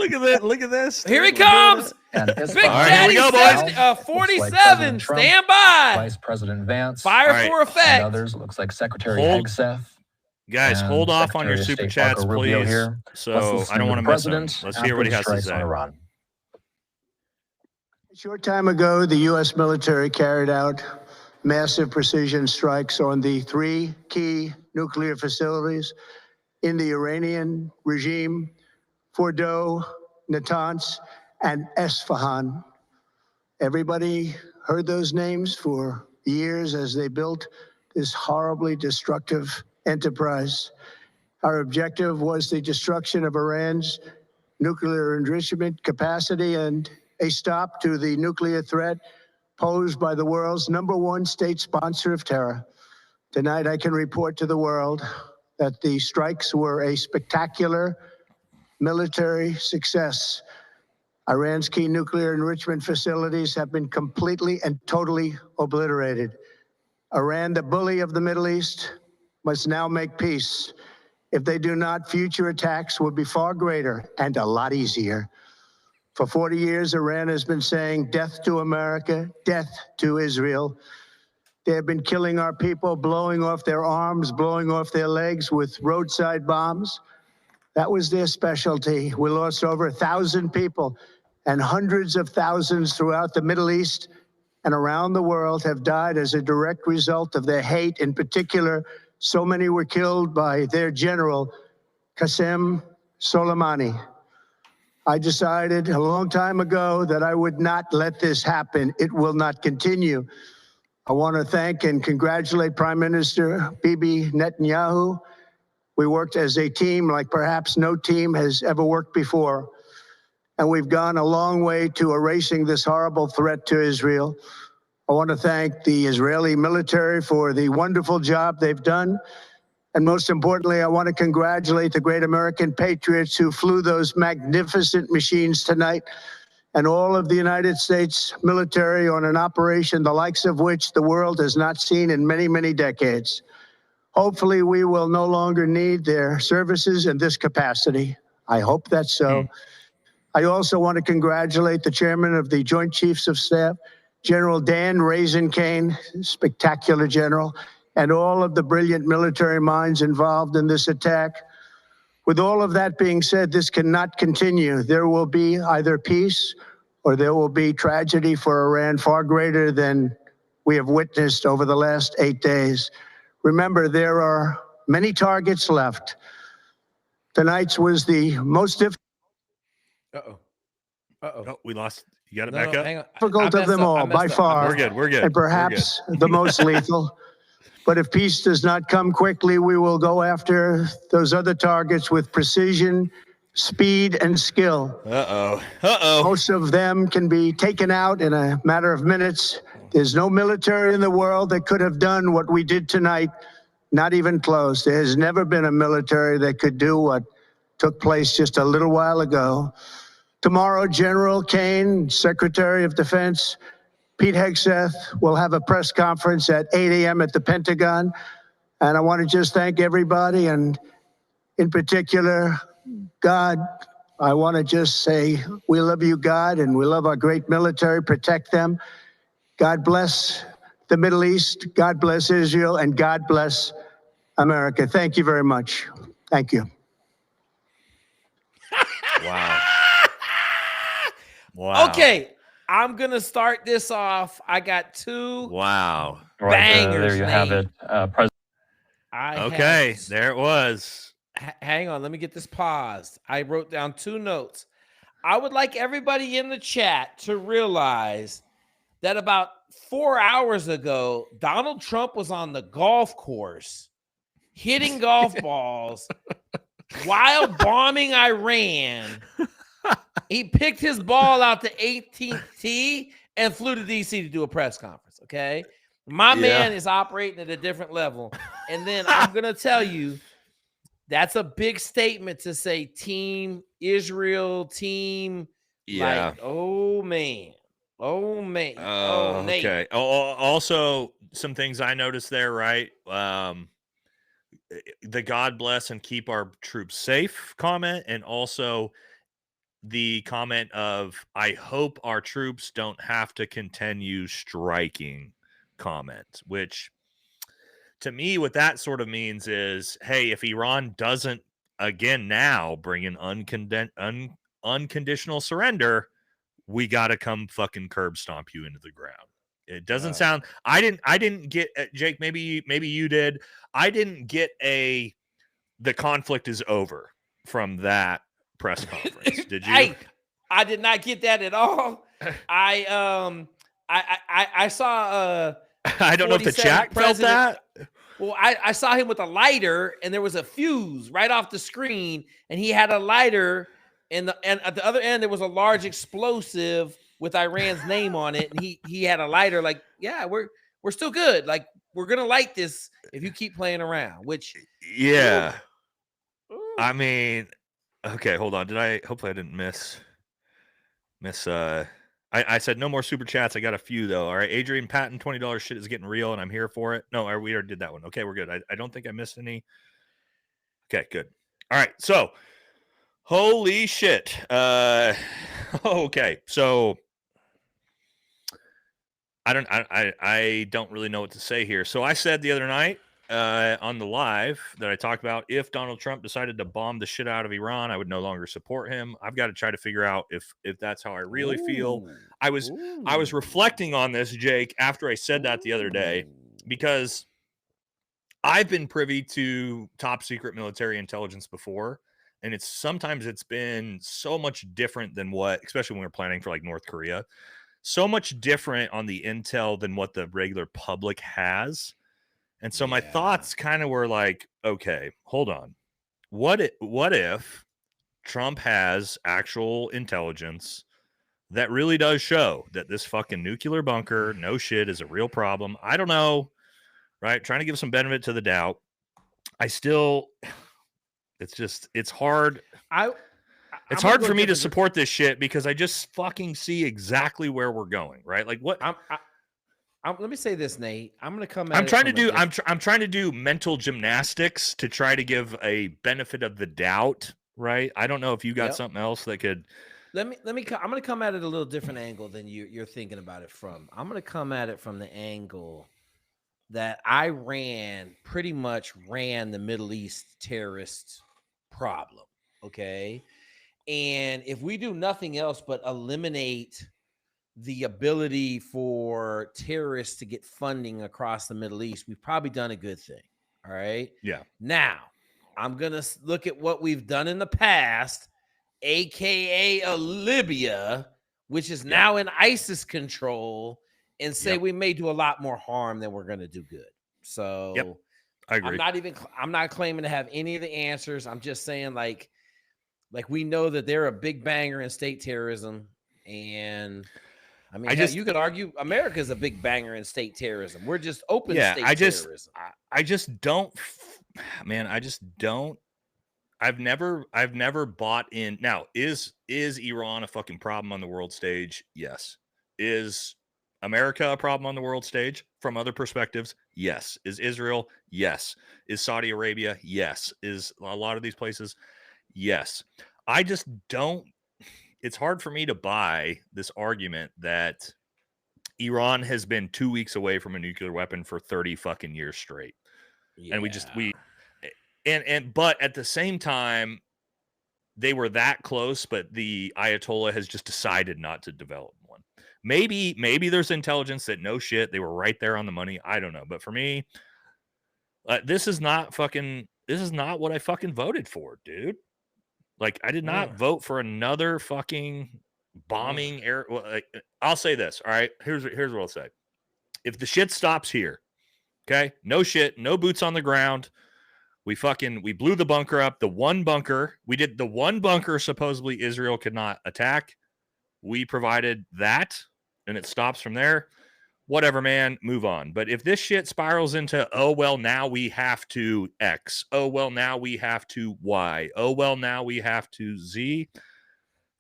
Look at that. Look at this. Here he comes. And Big right, Daddy here we go, boys. 47. Stand by. Vice President Vance. Fire All for right. effect. And others. It looks like Secretary Hegseth. Guys, and hold off on your Secretary of super State chats, Marco Rubio please. here. So Let's listen I don't to want the to miss him. president Let's hear what he has after to the say. strikes on Iran. A short time ago, the U.S. military carried out massive precision strikes on the 3 key nuclear facilities in the Iranian regime, Fordow, Natanz, and Esfahan. Everybody heard those names for years as they built this horribly destructive enterprise. Our objective was the destruction of Iran's nuclear enrichment capacity and a stop to the nuclear threat posed by the world's #1 state sponsor of terror. Tonight, I can report to the world that the strikes were a spectacular military success. Iran's key nuclear enrichment facilities have been completely and totally obliterated. Iran, the bully of the Middle East, must now make peace. If they do not, future attacks will be far greater and a lot easier. For 40 years, Iran has been saying death to America, death to Israel. They have been killing our people, blowing off their arms, blowing off their legs with roadside bombs. That was their specialty. We lost over 1,000 people, and hundreds of thousands throughout the Middle East and around the world have died as a direct result of their hate. In particular, so many were killed by their general, Qasem Soleimani. I decided a long time ago that I would not let this happen. It will not continue. I want to thank and congratulate Prime Minister Bibi Netanyahu. We worked as a team like perhaps no team has ever worked before. And we've gone a long way to erasing this horrible threat to Israel. I want to thank the Israeli military for the wonderful job they've done. And most importantly, I want to congratulate the great American patriots who flew those magnificent machines tonight, and all of the United States military on an operation the likes of which the world has not seen in many, many decades. Hopefully, we will no longer need their services in this capacity. I hope that's so. I also want to congratulate the chairman of the Joint Chiefs of Staff, General Dan Raising-Kane, spectacular general, and all of the brilliant military minds involved in this attack. With all of that being said, this cannot continue. There will be either peace or there will be tragedy for Iran far greater than we have witnessed over the last 8 days. Remember, there are many targets left. Tonight's was the most Oh, we lost. You got it back up? Hang on. difficult of them all, by far. We're good. We're good. And perhaps the most lethal. But if peace does not come quickly, we will go after those other targets with precision, speed, and skill. Most of them can be taken out in a matter of minutes. There's no military in the world that could have done what we did tonight, not even close. There has never been a military that could do what took place just a little while ago. Tomorrow, General Kane, Secretary of Defense, Pete Hegseth will have a press conference at 8 a.m. at the Pentagon. And I want to just thank everybody, and in particular, God. I want to just say, we love you, God, and we love our great military. Protect them. God bless the Middle East. God bless Israel, and God bless America. Thank you very much. Thank you. Wow. Wow. Okay, I'm going to start this off. I got two Wow. bangers. There you have it. Okay, there it was. Hang on, let me get this paused. I wrote down two notes. I would like everybody in the chat to realize that about 4 hours ago, Donald Trump was on the golf course hitting golf balls while bombing Iran. He picked his ball out the 18th tee and flew to D.C. to do a press conference, okay? My man is operating at a different level. And then I'm going to tell you, that's a big statement to say team Israel, team. Yeah. Like, oh, man. Oh, man. Oh, Nate. Okay. Also, some things I noticed there, right? The God bless and keep our troops safe comment, and also the comment of, I hope our troops don't have to continue striking comment, which to me, what that sort of means is, hey, if Iran doesn't again now bring in unconditional surrender, we got to come fucking curb stomp you into the ground. It doesn't sound. I didn't get Jake. Maybe you did. I didn't get the conflict is over from that press conference. Did you? I did not get that at all. I saw. I don't know if the chat felt that. Well, I saw him with a lighter, and there was a fuse right off the screen, and he had a lighter, and at the other end there was a large explosive with Iran's name on it, and he had a lighter. Like, yeah, we're still good. Like, we're gonna light this if you keep playing around. Which, yeah, ooh. I mean, okay, hold on. Hopefully I didn't miss. I said no more super chats. I got a few though. All right, Adrian Patton, $20 shit is getting real, and I'm here for it. No, we already did that one. Okay, we're good. I don't think I missed any. Okay, good. All right, so holy shit. Okay, so I don't really know what to say here. So I said the other night on the live that I talked about, if Donald Trump decided to bomb the shit out of Iran, I would no longer support him. I've got to try to figure out if that's how I really feel. I was reflecting on this, Jake, after I said that the other day, because I've been privy to top secret military intelligence before, and sometimes it's been so much different than what, especially when we're planning for like North Korea, so much different on the intel than what the regular public has. And so my thoughts kind of were like, okay, hold on. What if Trump has actual intelligence that really does show that this fucking nuclear bunker, no shit, is a real problem? I don't know, right? Trying to give some benefit to the doubt. It's hard. It's hard for me to support this shit because I just fucking see exactly where we're going, right? Like what let me say this, Nate. I'm going to come. I'm trying to do mental gymnastics to try to give a benefit of the doubt, right? I don't know if you got something else that could. Let me. I'm going to come at it a little different angle than you're thinking about it from. I'm going to come at it from the angle that Iran pretty much ran the Middle East terrorist problem. Okay, and if we do nothing else but eliminate the ability for terrorists to get funding across the Middle East, we've probably done a good thing. All right. Yeah. Now, I'm going to look at what we've done in the past, AKA Libya, which is now in ISIS control, and say we may do a lot more harm than we're going to do good. So I agree. I'm not claiming to have any of the answers. I'm just saying like we know that they're a big banger in state terrorism, and I mean, you could argue America's a big banger in state terrorism. We're just open state terrorism. I just don't, man. I just don't. I've never bought in. Now, is Iran a fucking problem on the world stage? Yes. Is America a problem on the world stage from other perspectives? Yes. Is Israel? Yes. Is Saudi Arabia? Yes. Is a lot of these places? Yes. I just don't. It's hard for me to buy this argument that Iran has been 2 weeks away from a nuclear weapon for 30 fucking years straight. Yeah. And but at the same time, they were that close, but the Ayatollah has just decided not to develop one. Maybe there's intelligence that no shit, they were right there on the money. I don't know. But for me, this is not what I fucking voted for, dude. Like, I did not vote for another fucking bombing air. Well, I'll say this. All right. Here's what I'll say. If the shit stops here, okay, no shit, no boots on the ground. We blew the bunker up. We did the one bunker supposedly Israel could not attack. We provided that, and it stops from there. Whatever, man, move on. But if this shit spirals into, oh, well, now we have to X. Oh, well, now we have to Y. Oh, well, now we have to Z.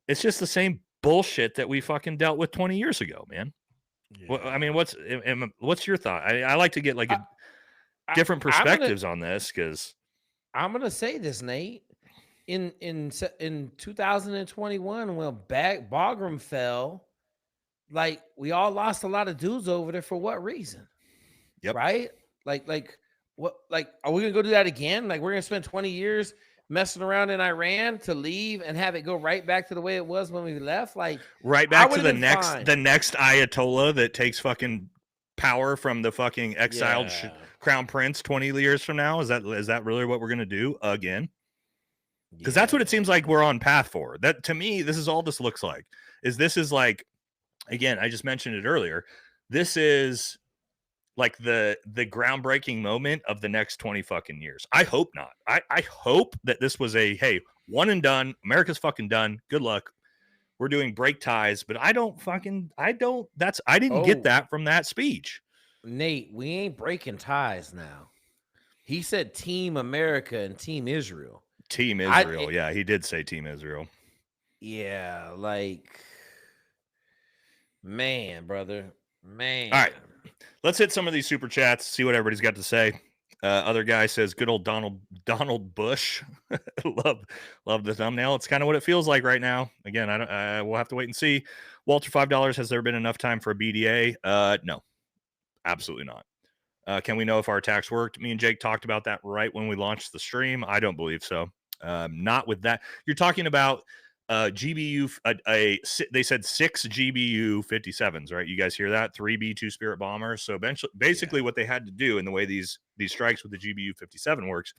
It's just the same bullshit that we fucking dealt with 20 years ago, man. Yeah. Well, I mean, what's your thought? I like to get like different perspectives on this, because I'm going to say this, Nate. in 2021 when Bagram fell, like we all lost a lot of dudes over there for what reason? Yep. Right? Like what? Like are we gonna go do that again? Like we're gonna spend 20 years messing around in Iran to leave and have it go right back to the way it was when we left? Like right back to the next Ayatollah that takes fucking power from the fucking exiled crown prince 20 years from now. Is that really what we're gonna do again? Because that's what it seems like we're on path for. That to me, this is all this looks like. This is like, again, I just mentioned it earlier. This is like the groundbreaking moment of the next 20 fucking years. I hope not. I hope that this was a, hey, one and done. America's fucking done. Good luck. We're doing break ties, but I didn't get that from that speech. Nate, we ain't breaking ties now. He said Team America and Team Israel. Team Israel. Yeah, he did say Team Israel. Yeah, like, man, brother. Man. All right. Let's hit some of these super chats, see what everybody's got to say. Other guy says, good old Donald Bush. love the thumbnail. It's kind of what it feels like right now. Again, we'll have to wait and see. Walter, $5. Has there been enough time for a BDA? No, absolutely not. Can we know if our attacks worked? Me and Jake talked about that right when we launched the stream. I don't believe so. Not with that. You're talking about GBU. They said 6 GBU 57s, right? You guys hear that? 3 B2 Spirit bombers. So basically, what they had to do, in the way these strikes with the GBU 57 works,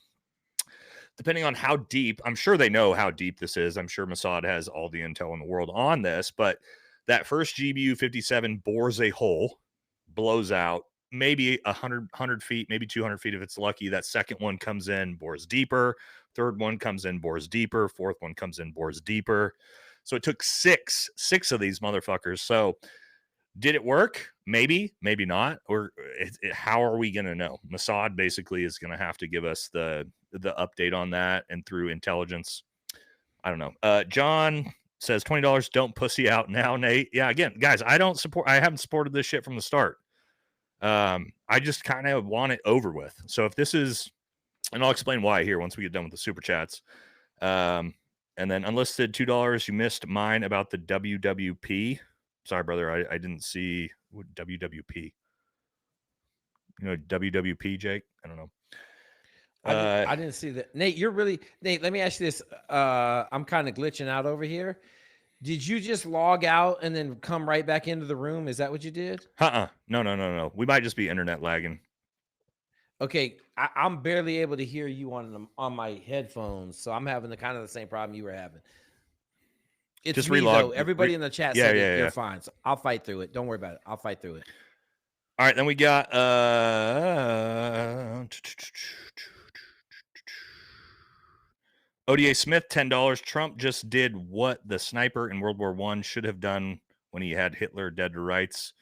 depending on how deep, I'm sure they know how deep this is. I'm sure Mossad has all the intel in the world on this, but that first GBU 57 bores a hole, blows out, maybe 100 feet, maybe 200 feet if it's lucky. That second one comes in, bores deeper. Third one comes in, bores deeper. Fourth one comes in, bores deeper. So it took six of these motherfuckers. So did it work? Maybe, maybe not. Or how are we going to know? Mossad basically is going to have to give us the update on that, and through intelligence. I don't know. John says $20. Don't pussy out now, Nate. Yeah, again, guys, I haven't supported this shit from the start. I just kind of want it over with. So if this is, and I'll explain why here once we get done with the super chats. And then unlisted $2. You missed mine about the WWP. Sorry, brother. I didn't see what WWP. You know, WWP, Jake? I don't know. I didn't see that. Nate, Nate, let me ask you this. I'm kind of glitching out over here. Did you just log out and then come right back into the room? Is that what you did? No. We might just be internet lagging. Okay, I'm barely able to hear you on my headphones, so I'm having the same problem you were having. It's just me, relog. though. Everybody in the chat said you're fine, so I'll fight through it. Don't worry about it. I'll fight through it. All right, then we got ODA Smith, $10. Trump just did what the sniper in World War I should have done when he had Hitler dead to rights.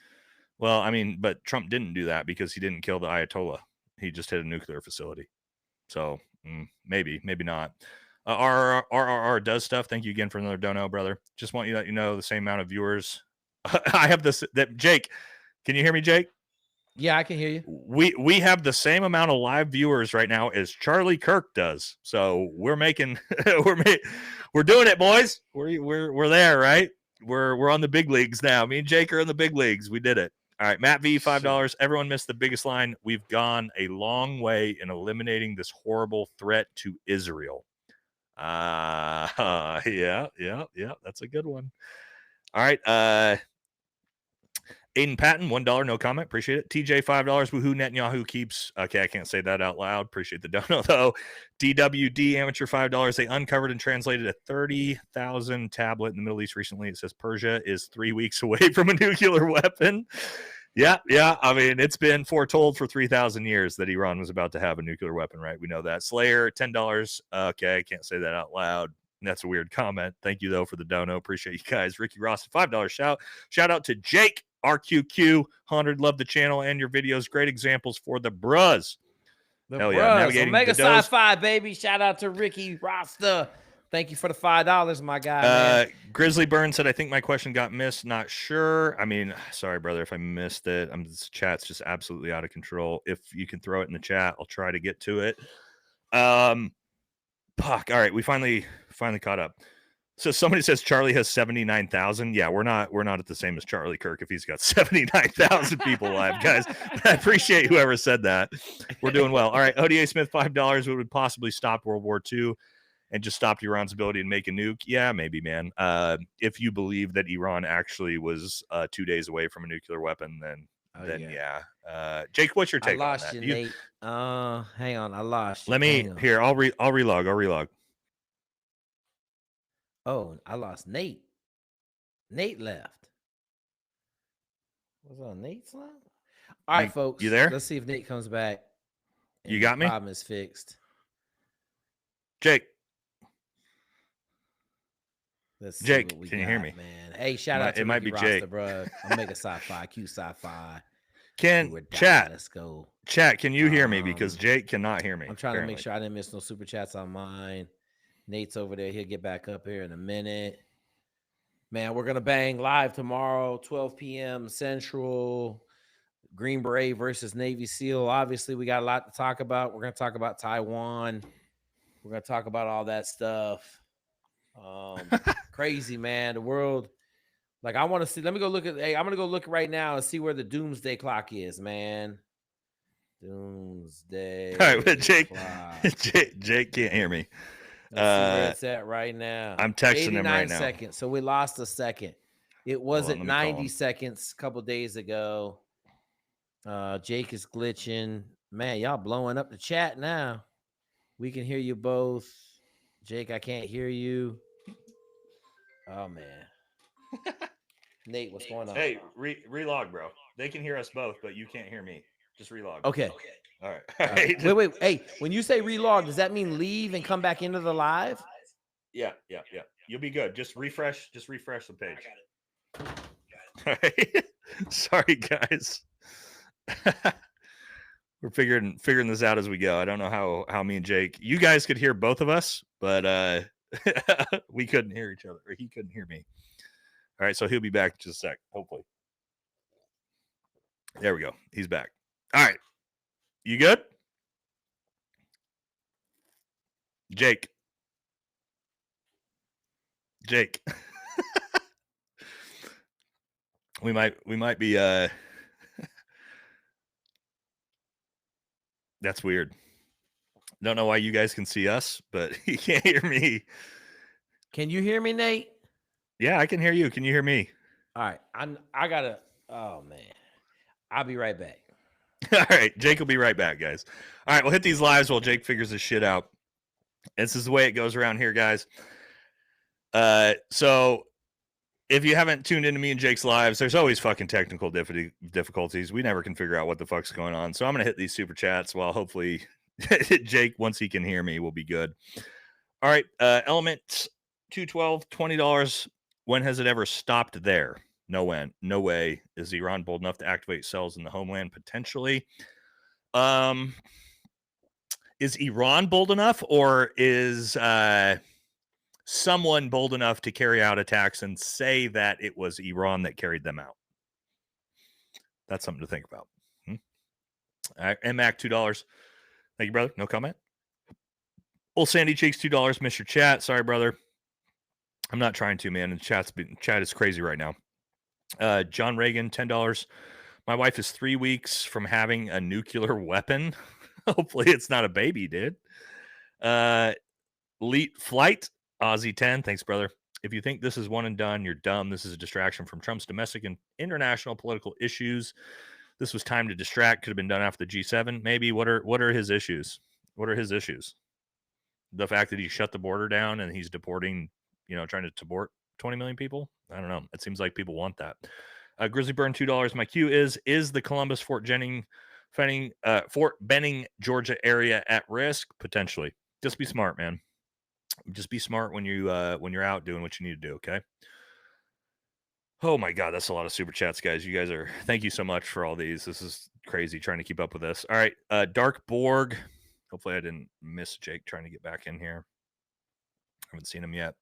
Well, I mean, but Trump didn't do that because he didn't kill the Ayatollah. He just hit a nuclear facility. So maybe not. RRR does stuff. Thank you again for another dono, brother. Just want you to let you know the same amount of viewers. I have this. That Jake, can you hear me, Jake? Yeah, I can hear you. We have the same amount of live viewers right now as Charlie Kirk does. So we're making we're doing it, boys. We're there, right? We're on the big leagues now. Me and Jake are in the big leagues. We did it. All right, Matt V, $5. Everyone missed the biggest line. We've gone a long way in eliminating this horrible threat to Israel. Yeah, that's a good one. All right, Aiden Patton, $1, no comment. Appreciate it. TJ, $5. Woohoo, Netanyahu keeps. Okay, I can't say that out loud. Appreciate the dono, though. DWD, amateur, $5. They uncovered and translated a 30,000 tablet in the Middle East recently. It says Persia is 3 weeks away from a nuclear weapon. Yeah. I mean, it's been foretold for 3,000 years that Iran was about to have a nuclear weapon, right? We know that. Slayer, $10. Okay, I can't say that out loud. That's a weird comment. Thank you, though, for the dono. Appreciate you guys. Ricky Ross, $5 shout out to Jake RQQ 100. Love the channel and your videos. Great examples for the bruz. Hell yeah. Navigating Omega Sci-Fi, baby. Shout out to Ricky Rasta. Thank you for the $5, my guy. Man. Grizzly Burn said, I think my question got missed. Not sure. I mean, sorry, brother, if I missed it. This chat's just absolutely out of control. If you can throw it in the chat, I'll try to get to it. Fuck. All right, we finally caught up. So somebody says Charlie has 79,000. Yeah, we're not at the same as Charlie Kirk if he's got 79,000 people live, guys. But I appreciate whoever said that. We're doing well. All right, ODA Smith, $5. What would possibly stop World War II and just stopped Iran's ability to make a nuke? Yeah, maybe, man. If you believe that Iran actually was 2 days away from a nuclear weapon, then yeah. Jake, what's your take I on lost that? you, Nate. Hang on, I lost you. Let me here. I'll relog. Oh, I lost Nate. Nate left. What's on Nate's line? All right, folks. You there? Let's see if Nate comes back. You got me? Problem is fixed. Jake. Let's see Jake, what we can you got, hear me? Man. Hey, shout out to it might Ricky be Roster, Jake. bro. Omega Sci-Fi, Q Sci-Fi. Chat? Let's go. Chat, can you hear me? Because Jake cannot hear me. I'm trying to make sure I didn't miss no super chats on mine. Nate's over there. He'll get back up here in a minute. Man, we're going to bang live tomorrow, 12 p.m. Central. Green Beret versus Navy SEAL. Obviously, we got a lot to talk about. We're going to talk about Taiwan. We're going to talk about all that stuff. Crazy, man. The world. Like, I want to see. Let me go look at. Hey, I'm going to go look right now and see where the doomsday clock is, man. Doomsday. All right, but Jake can't hear me. Let's see where it's at right now. I'm texting him right now. 89 seconds. So we lost a second. It was at 90 seconds a couple days ago. Jake is glitching. Man, y'all blowing up the chat now. We can hear you both. Jake, I can't hear you. Oh, man. Nate, what's going on? Hey, relog, bro. They can hear us both, but you can't hear me. Just relog. Okay. All right. Wait. Hey, when you say relog, does that mean leave and come back into the live? Yeah. You'll be good. Just refresh the page. I got it. All right. Sorry, guys. We're figuring this out as we go. I don't know how me and Jake, you guys could hear both of us, but we couldn't hear each other, or he couldn't hear me. All right, so he'll be back in just a sec, hopefully. There we go. He's back. All right. You good? Jake. we might be that's weird. Don't know why you guys can see us, but he can't hear me. Can you hear me, Nate? Yeah, I can hear you. Can you hear me? All right. I gotta. Oh man, I'll be right back. All right, Jake will be right back, guys. All right, we'll hit these lives while Jake figures this shit out. This is the way it goes around here, guys. So if you haven't tuned into me and Jake's lives, there's always fucking technical difficulties. We never can figure out what the fuck's going on. So I'm gonna hit these super chats while hopefully Jake, once he can hear me, will be good. All right, Element 212, $20. When has it ever stopped there? No way. Is Iran bold enough to activate cells in the homeland? Potentially. Is Iran bold enough, or is someone bold enough to carry out attacks and say that it was Iran that carried them out? That's something to think about. All right, MAC, $2. Thank you, brother. No comment. Old Sandy Cheeks, $2. Missed your chat. Sorry, brother. I'm not trying to, man. The chat is crazy right now. John Reagan, $10. My wife is 3 weeks from having a nuclear weapon. Hopefully it's not a baby, dude. Elite Flight, Aussie 10. Thanks, brother. If you think this is one and done, you're dumb. This is a distraction from Trump's domestic and international political issues. This was time to distract. Could have been done after the G7. Maybe. What are his issues? What are his issues? The fact that he shut the border down and he's deporting, trying to deport 20 million people? I don't know. It seems like people want that. Grizzly Burn, $2. My cue is the Columbus Fort Benning, Georgia area at risk? Potentially. Just be smart, man. Just be smart when you're out doing what you need to do, okay? Oh my God, that's a lot of super chats, guys. You guys thank you so much for all these. This is crazy trying to keep up with this. All right, Dark Borg. Hopefully I didn't miss Jake trying to get back in here. I haven't seen him yet.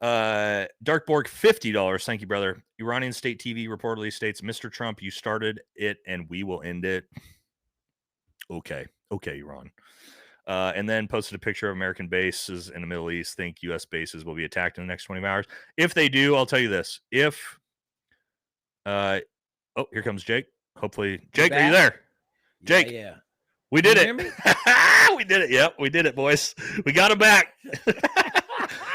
Dark Borg, $50. Thank you, brother. Iranian state TV reportedly states, Mr. Trump, you started it and we will end it. Okay, Iran. And then posted a picture of American bases in the Middle East. Think U.S. bases will be attacked in the next 24 hours. If they do, I'll tell you this. If, oh, here comes Jake. Hopefully, Jake, are you there? Jake, Yeah. we did Can it. you hear me? We did it. Yep, we did it, boys. We got him back.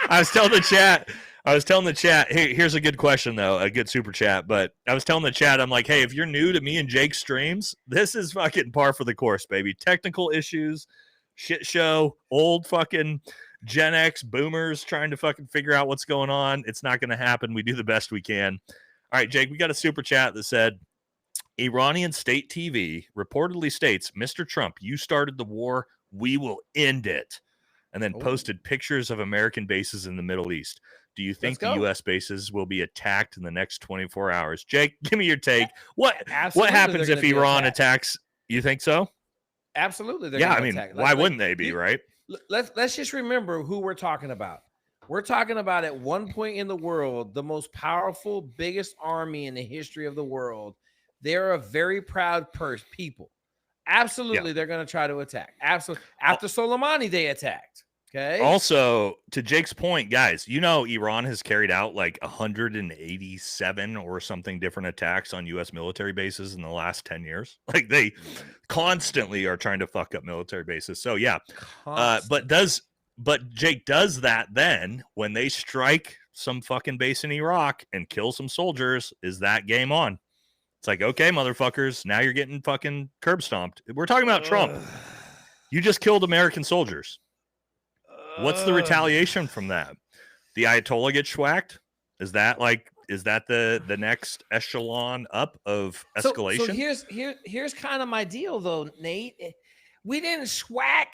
I was telling the chat. Hey, here's a good question though, a good super chat. But I was telling the chat, I'm like, hey, if you're new to me and Jake's streams, this is fucking par for the course, baby. Technical issues, shit show, old fucking Gen X boomers trying to fucking figure out what's going on. It's not going to happen. We do the best we can. All right, Jake, we got a super chat that said, Iranian state TV reportedly states, Mr. Trump, you started the war. We will end it. And then posted pictures of American bases in the Middle East. Do you think the U.S. bases will be attacked in the next 24 hours? Jake, give me your take. What happens if Iran attacks? You think so? Absolutely. Yeah, I mean, why wouldn't they be, right? Let's just remember who we're talking about. We're talking about at one point in the world, the most powerful, biggest army in the history of the world. They're a very proud people. Absolutely, they're going to try to attack. Absolutely. After Soleimani, they attacked. Okay. Also, to Jake's point, guys, you know Iran has carried out like 187 or something different attacks on U.S. military bases in the last 10 years. Like they constantly are trying to fuck up military bases. So yeah, but Jake, does that then when they strike some fucking base in Iraq and kill some soldiers? Is that game on? It's like, okay, motherfuckers, now you're getting fucking curb stomped. We're talking about Trump. You just killed American soldiers. What's the retaliation from that? The Ayatollah gets schwacked? Is that the next echelon up of escalation? So here's kind of my deal though, Nate. We didn't schwack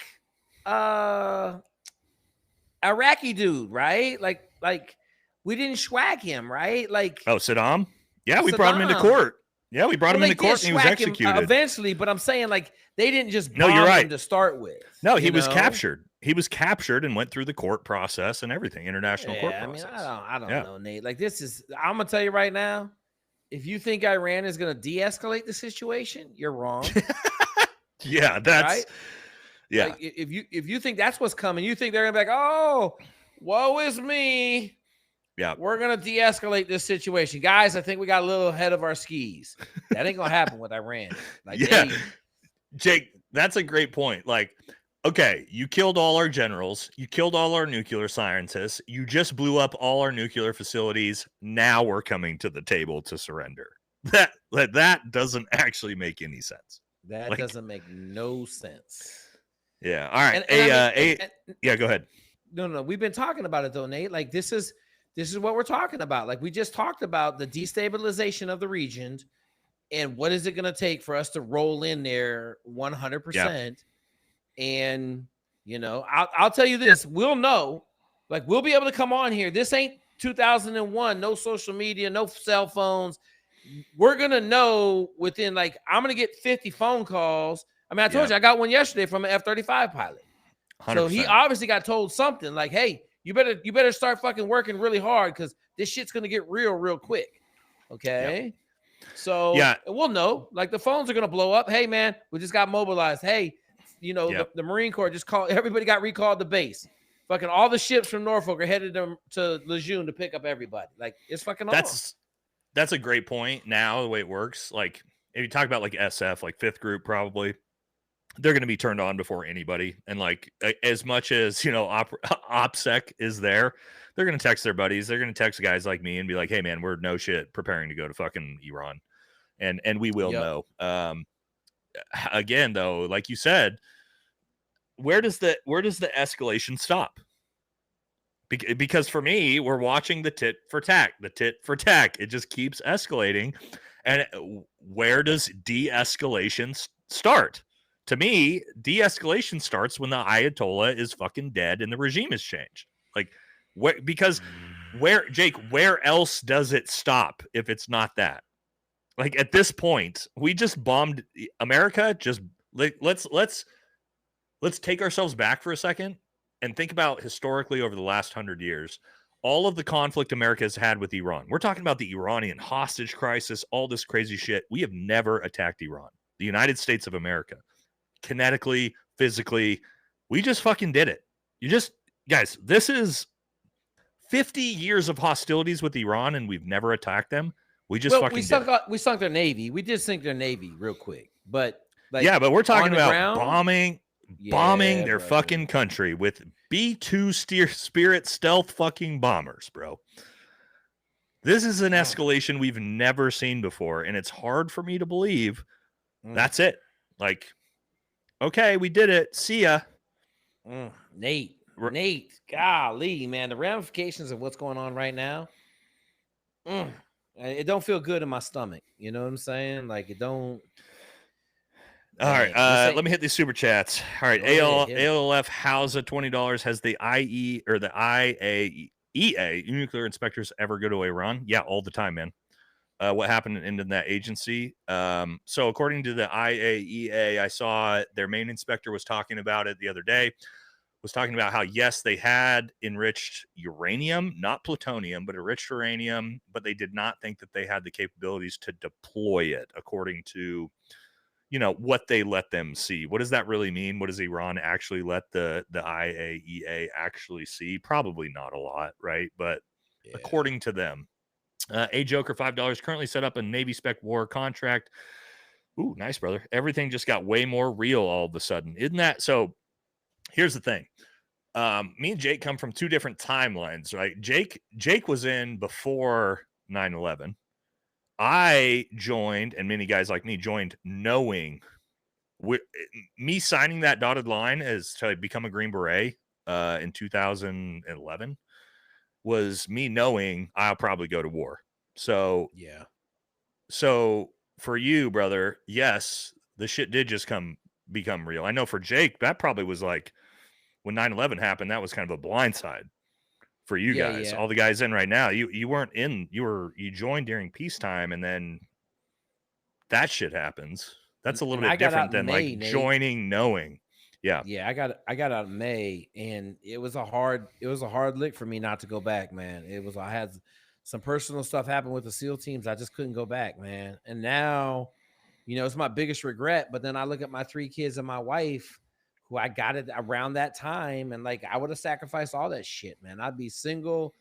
Iraqi dude, right? Like we didn't schwack him, right? Like Saddam? Yeah, we brought him into court. Yeah, we brought him into court and he was executed. Eventually, but I'm saying like they didn't just bomb him to start with. No, he was captured. He was captured and went through the court process and everything, international court process. I don't know, Nate. Like I'm gonna tell you right now, if you think Iran is gonna de-escalate the situation, you're wrong. Yeah, that's right? Yeah. Like, if you think that's what's coming, you think they're gonna be like, oh, woe is me. Yeah, we're gonna de-escalate this situation, guys. I think we got a little ahead of our skis. That ain't gonna happen with Iran. Like, Jake, that's a great point. Like, okay, you killed all our generals, you killed all our nuclear scientists, you just blew up all our nuclear facilities. Now we're coming to the table to surrender. That doesn't actually make any sense. That doesn't make no sense. Yeah. All right. Yeah, go ahead. No. We've been talking about it though, Nate. Like this is what we're talking about. Like we just talked about the destabilization of the region and what is it going to take for us to roll in there 100%. And, you know, I'll tell you this, we'll know, like we'll be able to come on here. This ain't 2001, no social media, no cell phones. We're going to know within like, I'm going to get 50 phone calls. I mean, I told you, I got one yesterday from an F-35 pilot. 100%. So he obviously got told something like, hey, you better start fucking working really hard because this shit's going to get real quick. Okay. Yep. So we'll know, like the phones are going to blow up. Hey man, we just got mobilized. Hey, you know, the Marine Corps just called, everybody got recalled to base. Fucking all the ships from Norfolk are headed to Lejeune to pick up everybody. Like it's fucking That's a great point. Now the way it works, like if you talk about like SF, like fifth group, probably they're going to be turned on before anybody. And like as much as, you know, OPSEC is there, they're going to text their buddies. They're going to text guys like me and be like, hey man, we're no shit preparing to go to fucking Iran. And we will know. Again, though, like you said, where does the escalation stop? Because for me, we're watching the tit for tack. It just keeps escalating. And where does de-escalation start? To me, de-escalation starts when the Ayatollah is fucking dead and the regime has changed. Like, Jake, where else does it stop if it's not that? Like at this point, we just bombed America. Just let's take ourselves back for a second and think about historically over the last 100 years, all of the conflict America has had with Iran. We're talking about the Iranian hostage crisis, all this crazy shit. We have never attacked Iran. The United States of America, kinetically, physically, We just fucking did it. Guys, this is 50 years of hostilities with Iran, and we've never attacked them. We just fucking did it. We sunk their navy. We did sink their navy real quick, but like, yeah, but we're talking about ground, bombing their fucking country with B-2 Spirit stealth fucking bombers, bro. This is an escalation we've never seen before, and it's hard for me to believe that's it. Like, okay, we did it. See ya. Nate, golly, man, the ramifications of what's going on right now, it don't feel good in my stomach. You know what I'm saying? Like, it don't. All right, let me hit these super chats. All right, ALF Hausa $20 has the IE or the IAEA nuclear inspectors ever go to Iran? Yeah, all the time, man. What happened in that agency? So according to the IAEA, I saw their main inspector was talking about it the other day. Was talking about how, yes, they had enriched uranium, not plutonium, but enriched uranium, but they did not think that they had the capabilities to deploy it according to, you know, what they let them see. What does that really mean? What does Iran actually let the IAEA actually see? Probably not a lot, right? But according to them, A Joker $5 currently set up a Navy spec war contract. Ooh, nice, brother. Everything just got way more real all of a sudden. Isn't that so? Here's the thing. Me and Jake come from two different timelines, right? Jake was in before 9/11. I joined, and many guys like me joined knowing me signing that dotted line as to become a Green Beret in 2011 was me knowing I'll probably go to war. So yeah. So for you, brother, yes, the shit did just become real. I know for Jake, that probably was like when 9/11 happened, that was kind of a blindside for you guys. All the guys in right now, you weren't in, you joined during peacetime, and then that shit happens. That's a little bit different than like joining knowing. Yeah. Yeah, I got out in May, and it was a hard lick for me not to go back, man. I had some personal stuff happen with the SEAL teams. I just couldn't go back, man. And now, you know, it's my biggest regret. But then I look at my 3 kids and my wife, who I got it around that time, and like I would have sacrificed all that shit, man. I'd be single,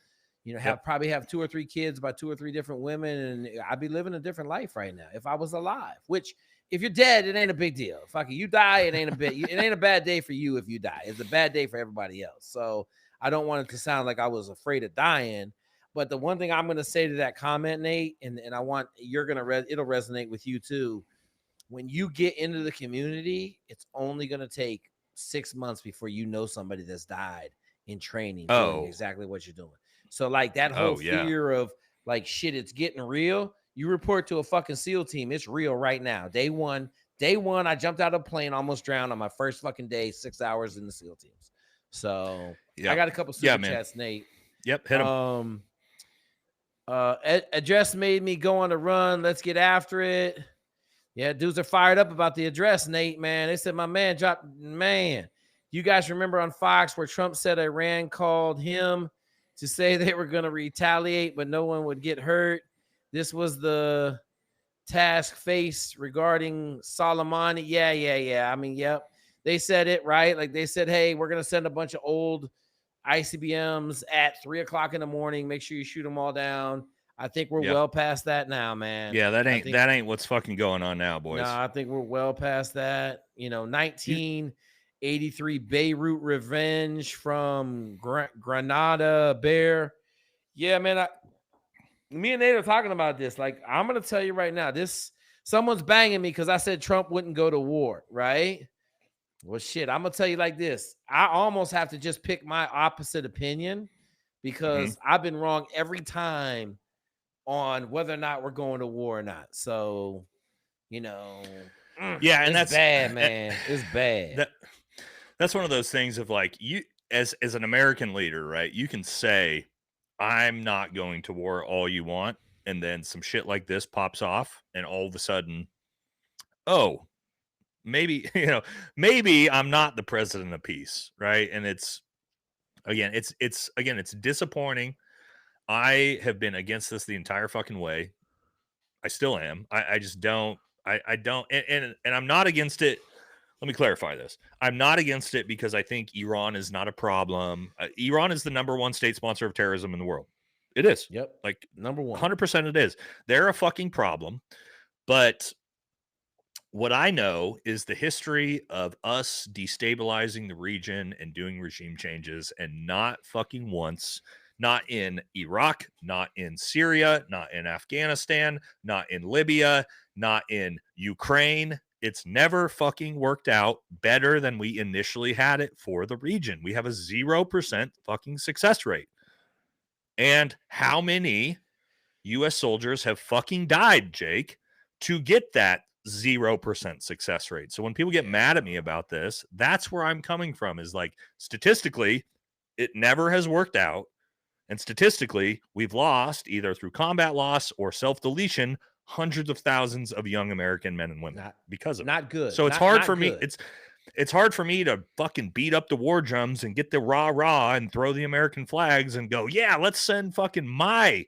you know, probably have 2 or 3 kids by 2 or 3 different women, and I'd be living a different life right now if I was alive. Which, if you're dead, it ain't a big deal. Fucking, you die, it ain't a bad day for you if you die. It's a bad day for everybody else. So I don't want it to sound like I was afraid of dying. But the one thing I'm going to say to that comment, Nate, and I want it'll resonate with you too. When you get into the community, it's only going to take 6 months before you know somebody that's died in training doing exactly what you're doing. So like that whole fear of like, shit, it's getting real. You report to a fucking SEAL team, it's real right now. Day one, I jumped out of a plane, almost drowned on my first fucking day, 6 hours in the SEAL teams. So I got a couple super chats, Nate. Yep, hit them. Address made me go on a run. Let's get after it. Yeah, dudes are fired up about the address, Nate, man. They said my man dropped, man. You guys remember on Fox where Trump said Iran called him to say they were going to retaliate, but no one would get hurt. This was the task face regarding Soleimani. Yeah. I mean, yep. They said it, right? Like they said, hey, we're going to send a bunch of old ICBMs at 3:00 in the morning. Make sure you shoot them all down. I think we're well past that now, man. Yeah, that ain't what's fucking going on now, boys. No, I think we're well past that. You know, 1983 Beirut revenge from Granada Bear. Yeah, man. Me and Nate are talking about this. Like, I'm gonna tell you right now, someone's banging me because I said Trump wouldn't go to war, right? Well, shit, I'm gonna tell you like this. I almost have to just pick my opposite opinion because I've been wrong every time on whether or not we're going to war or not. So, you know, and that's bad, man. It's bad. That's one of those things of like, you as an American leader, right? You can say, I'm not going to war all you want, and then some shit like this pops off, and all of a sudden, maybe I'm not the president of peace, right? And it's disappointing. I have been against this the entire fucking way. I still am. I just don't. I don't. And I'm not against it let me clarify this. I'm not against it because I think Iran is not a problem. Iran is the number one state sponsor of terrorism in the world. It is. Yep. Like Number one. 100% it is. They're a fucking problem. But what I know is the history of us destabilizing the region and doing regime changes, and not fucking once, not in Iraq, not in Syria, not in Afghanistan, not in Libya, not in Ukraine. It's never fucking worked out better than we initially had it for the region. We have a 0% fucking success rate. And how many U.S. soldiers have fucking died, Jake, to get that 0% success rate? So when people get mad at me about this, that's where I'm coming from, is like, statistically, it never has worked out. And statistically, we've lost, either through combat loss or self-deletion, hundreds of thousands of young American men and women because of not good. So it's hard for me. It's hard for me to fucking beat up the war drums and get the rah-rah and throw the American flags and go, yeah, let's send fucking my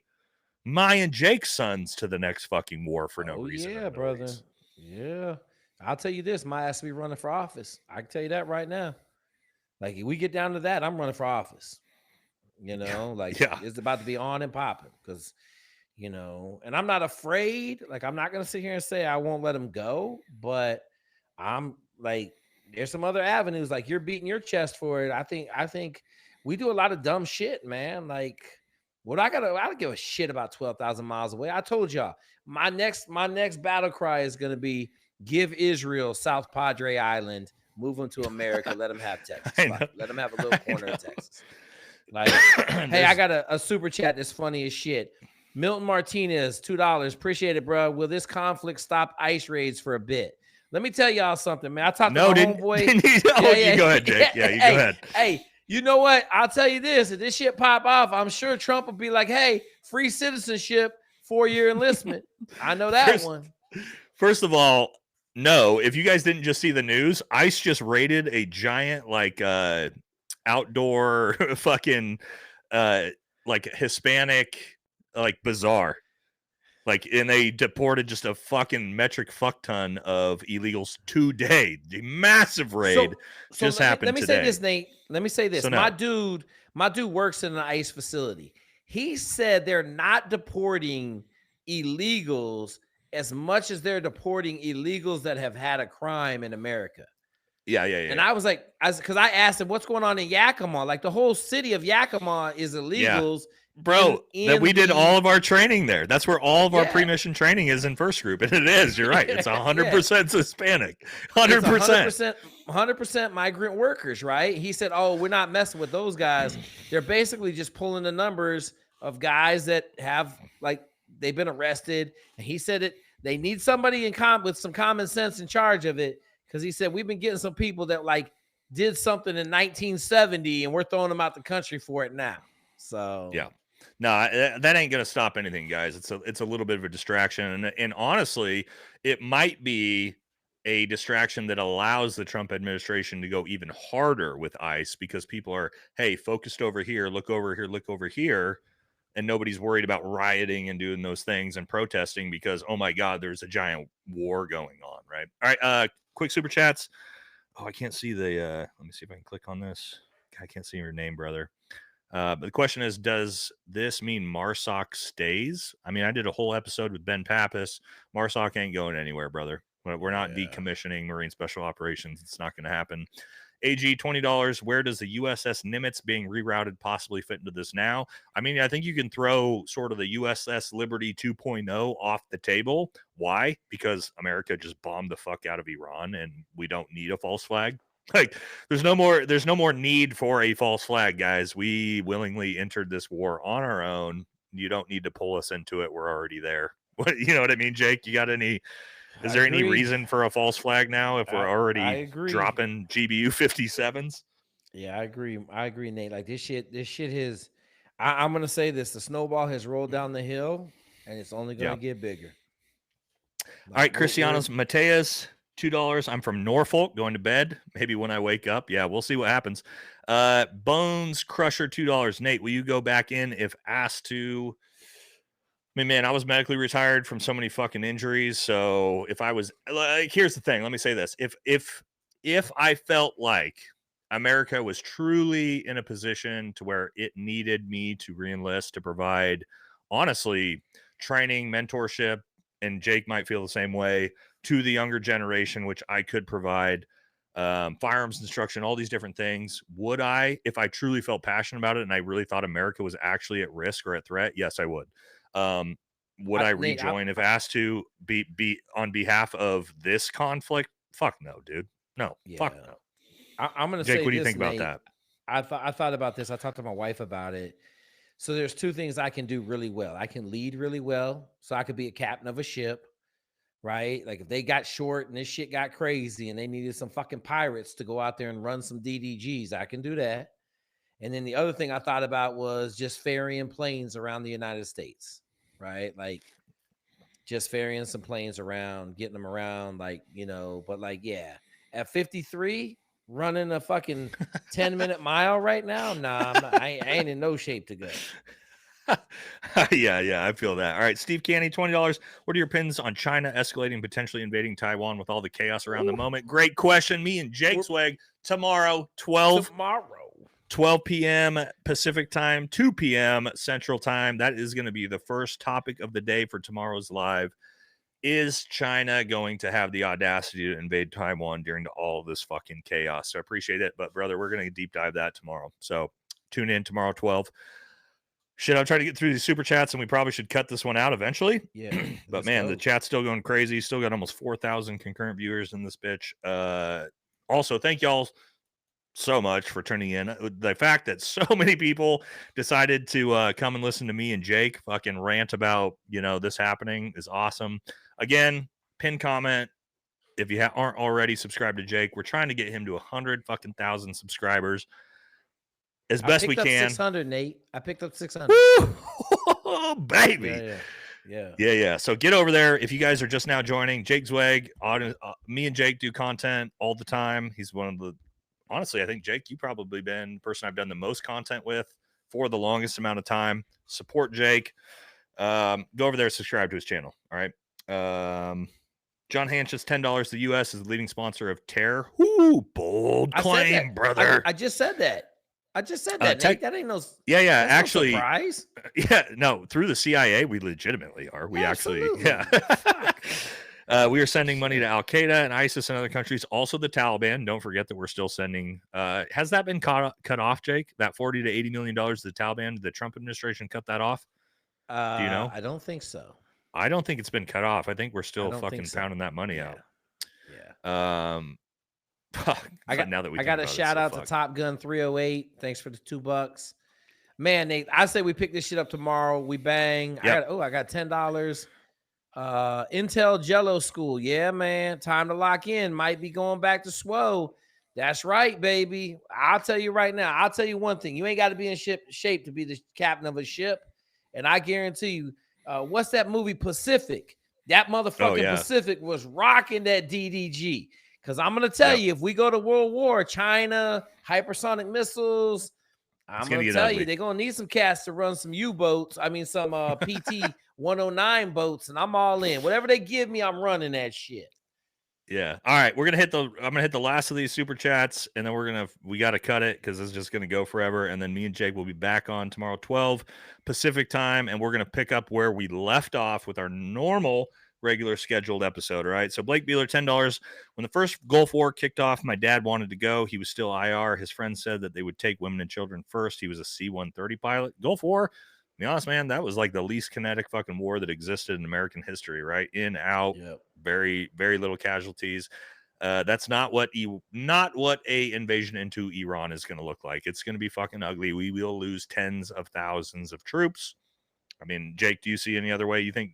and Jake's sons to the next fucking war for no reason. Yeah, brother. Yeah. I'll tell you this, my ass will be running for office. I can tell you that right now. Like, if we get down to that, I'm running for office. You know, like, it's about to be on and popping, because, you know, and I'm not afraid. Like, I'm not going to sit here and say I won't let him go, but I'm like, there's some other avenues. Like, you're beating your chest for it. I think we do a lot of dumb shit, man. Like, I don't give a shit about 12,000 miles away. I told y'all, my next battle cry is going to be, give Israel South Padre Island, move them to America, let them have Texas. Let them have a little corner of Texas. Like, hey, I got a super chat that's funny as shit. Milton Martinez, $2. Appreciate it, bro. Will this conflict stop ICE raids for a bit? Let me tell y'all something, man. I talked to my homeboy. You go ahead, Jake. Yeah, you go ahead. Hey, you know what? I'll tell you this. If this shit pop off, I'm sure Trump will be like, hey, free citizenship, 4-year enlistment. I know that one. First of all, no. If you guys didn't just see the news, ICE just raided a giant, like, outdoor fucking like Hispanic, like, bazaar, like, and they deported just a fucking metric fuck ton of illegals today. The massive raid just happened let me today. say this, Nate. Let me say this. So my dude works in an ICE facility. He said they're not deporting illegals as much as they're deporting illegals that have had a crime in America. Yeah. And I was like, because I asked him, what's going on in Yakima? Like, the whole city of Yakima is illegals. Yeah. Bro, that we did all of our training there. That's where all of our pre-mission training is, in first group. And it is, you're right. It's 100% Hispanic. 100%. 100% migrant workers, right? He said, oh, we're not messing with those guys. They're basically just pulling the numbers of guys that have, like, they've been arrested. And he said they need somebody with some common sense in charge of it. Because he said, we've been getting some people that, like, did something in 1970 and we're throwing them out the country for it now. So yeah. No, that ain't gonna stop anything, guys. It's a little bit of a distraction, and honestly, it might be a distraction that allows the Trump administration to go even harder with ICE, because people are, hey, focused over here, look over here, and nobody's worried about rioting and doing those things and protesting because, oh my God, there's a giant war going on, right? All right, quick super chats. Oh, I can't see the. Let me see if I can click on this. I can't see your name, brother. But the question is, does this mean MARSOC stays? I mean, I did a whole episode with Ben Pappas. MARSOC ain't going anywhere, brother. We're not decommissioning Marine Special Operations. It's not going to happen. AG, $20. Where does the USS Nimitz being rerouted possibly fit into this now? I mean, I think you can throw sort of the USS Liberty 2.0 off the table. Why? Because America just bombed the fuck out of Iran, and we don't need a false flag. Like, there's no more need for a false flag, guys. We willingly entered this war on our own. You don't need to pull us into it. We're already there. You know what I mean, Jake? You got any? Is there any reason for a false flag now if we're already dropping GBU 57s? Yeah, I agree, Nate. Like, this shit has. I'm gonna say this: the snowball has rolled down the hill, and it's only gonna get bigger. All right, Cristianos Mateus, $2. I'm from Norfolk, going to bed. Maybe when I wake up. Yeah, we'll see what happens. Bones Crusher, $2. Nate, will you go back in if asked to? I mean, man, I was medically retired from so many fucking injuries. So if I was, like, here's the thing. Let me say this. If if I felt like America was truly in a position to where it needed me to reenlist to provide, honestly, training, mentorship, and Jake might feel the same way, to the younger generation, which I could provide, firearms instruction, all these different things. Would I, if I truly felt passionate about it and I really thought America was actually at risk or at threat? Yes, I would. Would I Nate, rejoin if asked to be on behalf of this conflict? Fuck no, dude. No, fuck no. I'm going to Jake, say what do you this, think about Nate. that? I thought about this. I talked to my wife about it. So there's two things I can do really well. I can lead really well. So I could be a captain of a ship, right? Like if they got short and this shit got crazy and they needed some fucking pirates to go out there and run some DDGs, I can do that. And then the other thing I thought about was just ferrying planes around the United States, right? Like just ferrying some planes around, getting them around, like, you know, but like, yeah, at 53, running a fucking 10-minute mile right now, nah, I ain't in no shape to go. Yeah, I feel that. All right, Steve Canny, $20. What are your pins on China escalating, potentially invading Taiwan with all the chaos around the moment? Great question. Me and Jake Zweig tomorrow, 12 p.m. Pacific time, 2 p.m. Central time. That is going to be the first topic of the day for tomorrow's live. Is China going to have the audacity to invade Taiwan during all of this fucking chaos? So I appreciate it. But, brother, we're going to deep dive that tomorrow. So tune in tomorrow, 12. Shit, I'm trying to get through these super chats, and we probably should cut this one out eventually. Yeah. But, man, the chat's still going crazy. Still got almost 4,000 concurrent viewers in this bitch. Also, thank y'all so much for tuning in. The fact that so many people decided to come and listen to me and Jake fucking rant about, you know, this happening is awesome. Again, pin comment if you aren't already subscribed to Jake. We're trying to get him to 100,000 subscribers as best we can. 600, Nate. I picked up 600. Woo! Baby. Yeah. So get over there. If you guys are just now joining, Jake Zweig, me and Jake do content all the time. He's one of the, honestly, I think, Jake, you've probably been the person I've done the most content with for the longest amount of time. Support Jake. Go over there, subscribe to his channel. All right. John Hanches, $10. The U.S. is the leading sponsor of terror. Ooh, bold claim, brother. I just said that. Nate. That ain't no. Yeah. Actually, no surprise. Yeah. No, through the CIA, we legitimately are. We Absolutely. We are sending money to Al Qaeda and ISIS and other countries. Also, the Taliban. Don't forget that we're still sending. Has that been cut off, Jake? That $40 to $80 million to the Taliban? Did the Trump administration cut that off? Do you know? I don't think so. I don't think it's been cut off. I think we're still fucking pounding that money out. Yeah. I got a shout out to Top Gun 308. Thanks for the $2. Man, Nate, I say we pick this shit up tomorrow. We bang. Yep. I got $10. Intel Jello School. Yeah, man. Time to lock in. Might be going back to SWO. That's right, baby. I'll tell you right now. I'll tell you one thing. You ain't got to be in shape to be the captain of a ship. And I guarantee you, what's that movie Pacific? That motherfucking Pacific was rocking that DDG. Because I'm going to tell you, if we go to World War, China, hypersonic missiles, I'm going to tell you, they're going to need some cats to run some U-boats. I mean, some PT-109 boats, and I'm all in. Whatever they give me, I'm running that shit. Yeah. All right. I'm gonna hit the last of these super chats, and then we got to cut it because it's just gonna go forever. And then me and Jake will be back on tomorrow, 12 Pacific time, and we're gonna pick up where we left off with our normal regular scheduled episode. All right. So Blake Beeler, $10. When the first Gulf War kicked off, my dad wanted to go. He was still IR. His friends said that they would take women and children first. He was a C-130 pilot. Gulf War, to be honest, man, that was like the least kinetic fucking war that existed in American history, right? In, out, very, very little casualties. That's not what a invasion into Iran is going to look like. It's going to be fucking ugly. We will lose tens of thousands of troops. I mean, Jake, do you see any other way? You think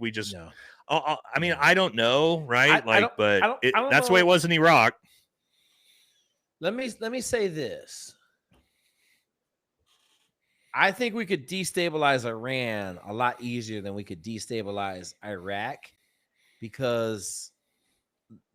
we just? No. I mean, I don't know, right? That's the way it was in Iraq. Let me say this. I think we could destabilize Iran a lot easier than we could destabilize Iraq, because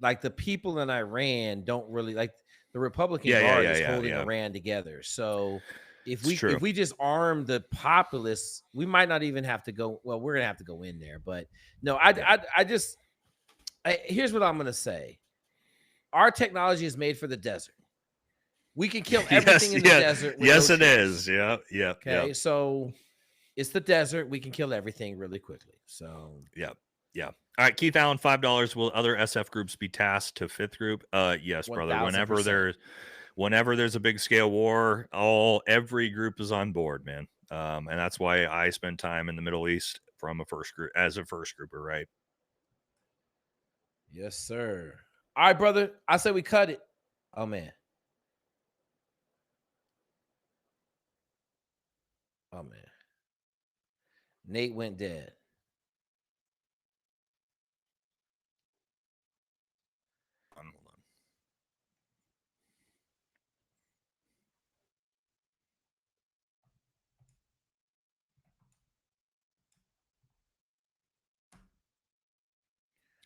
like the people in Iran don't really like the Republican Guard is holding Iran together. So if we just arm the populace, we might not even have to go. Well, we're gonna have to go in there, but no, here's what I'm gonna say. our technology is made for the desert. We can kill everything in the desert. With Yes, no it chance. is. Yeah. Yeah. Okay. So it's the desert. We can kill everything really quickly. So yeah. Yeah. All right. Keith Allen, $5. Will other SF groups be tasked to fifth group? Yes, brother. 1000%. Whenever there's a big scale war, every group is on board, man. And that's why I spend time in the Middle East from a first grouper, right? Yes, sir. All right, brother. I say we cut it. Oh man. Oh man. Nate went dead. Hold on.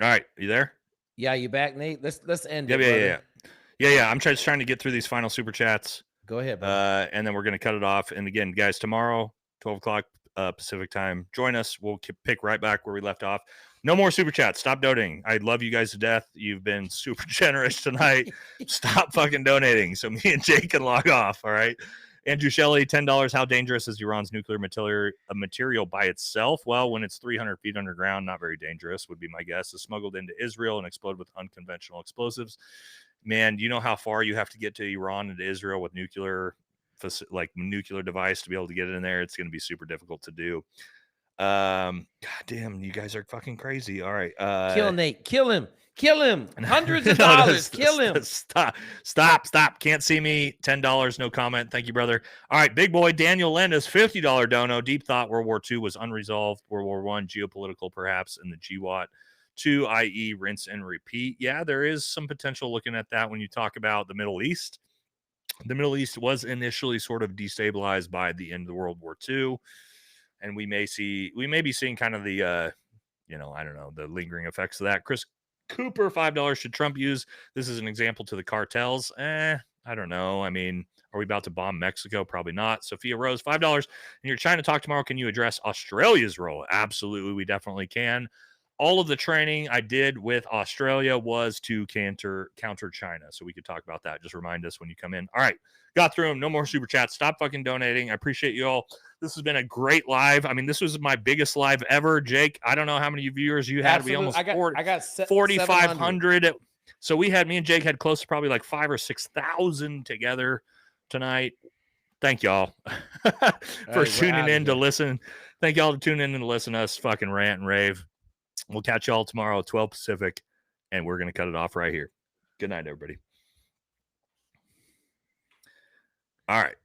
All right, you there? Yeah, you back, Nate? Let's end it. Yeah. I'm just trying to get through these final super chats. Go ahead, brother. And then we're gonna cut it off. And again, guys, tomorrow, 12 o'clock Pacific time, join us. We'll pick right back where we left off. No more super chats. Stop donating. I love you guys to death. You've been super generous tonight. Stop fucking donating so me and Jake can log off. All right. Andrew Shelley, $10. How dangerous is Iran's nuclear material by itself? Well, when it's 300 feet underground, not very dangerous would be my guess. It's smuggled into Israel and exploded with unconventional explosives. Man, you know how far you have to get to Iran and Israel with nuclear device to be able to get it in there. It's going to be super difficult to do. God damn, you guys are fucking crazy. All right. Kill Nate. Kill him. Hundreds of dollars. Kill him. Stop. Can't see me. $10. No comment. Thank you, brother. All right. Big boy Daniel Landis, $50 dono. Deep thought World War II was unresolved. World War I, geopolitical perhaps, in the GWAT. 2, i.e. rinse and repeat. Yeah, there is some potential looking at that when you talk about the Middle East. The Middle East was initially sort of destabilized by the end of World War II. And we may be seeing kind of the, I don't know, the lingering effects of that. Chris Cooper, $5. Should Trump use this as an example to the cartels? I don't know. I mean, are we about to bomb Mexico? Probably not. Sophia Rose, $5. And your China talk tomorrow. Can you address Australia's role? Absolutely. We definitely can. All of the training I did with Australia was to counter China. So we could talk about that. Just remind us when you come in. All right. Got through them. No more super chats. Stop fucking donating. I appreciate you all. This has been a great live. I mean, this was my biggest live ever. Jake, I don't know how many viewers you had. Absolutely. We almost 4,500. So me and Jake had close to probably like 5,000 or 6,000 together tonight. Thank y'all for tuning in to listen. Thank y'all for tuning in to listen to us fucking rant and rave. We'll catch y'all tomorrow at 12 Pacific, and we're going to cut it off right here. Good night, everybody. All right.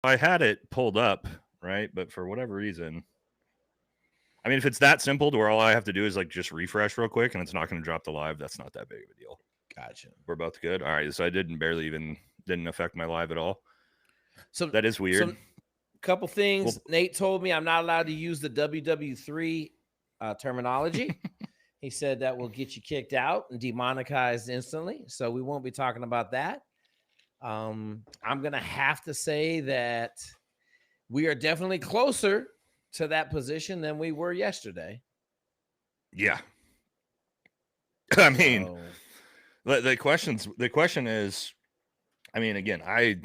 I had it pulled up, right? But for whatever reason, I mean, if it's that simple to where all I have to do is like just refresh real quick and it's not going to drop the live, that's not that big of a deal. Gotcha. We're both good. All right. So I didn't affect my live at all. So that is weird. So couple things. Nate told me I'm not allowed to use the WWII terminology. He said that will get you kicked out and demonetized instantly. So we won't be talking about that. I'm going to have to say that we are definitely closer to that position than we were yesterday. Yeah. I mean, the question is, I mean, again, I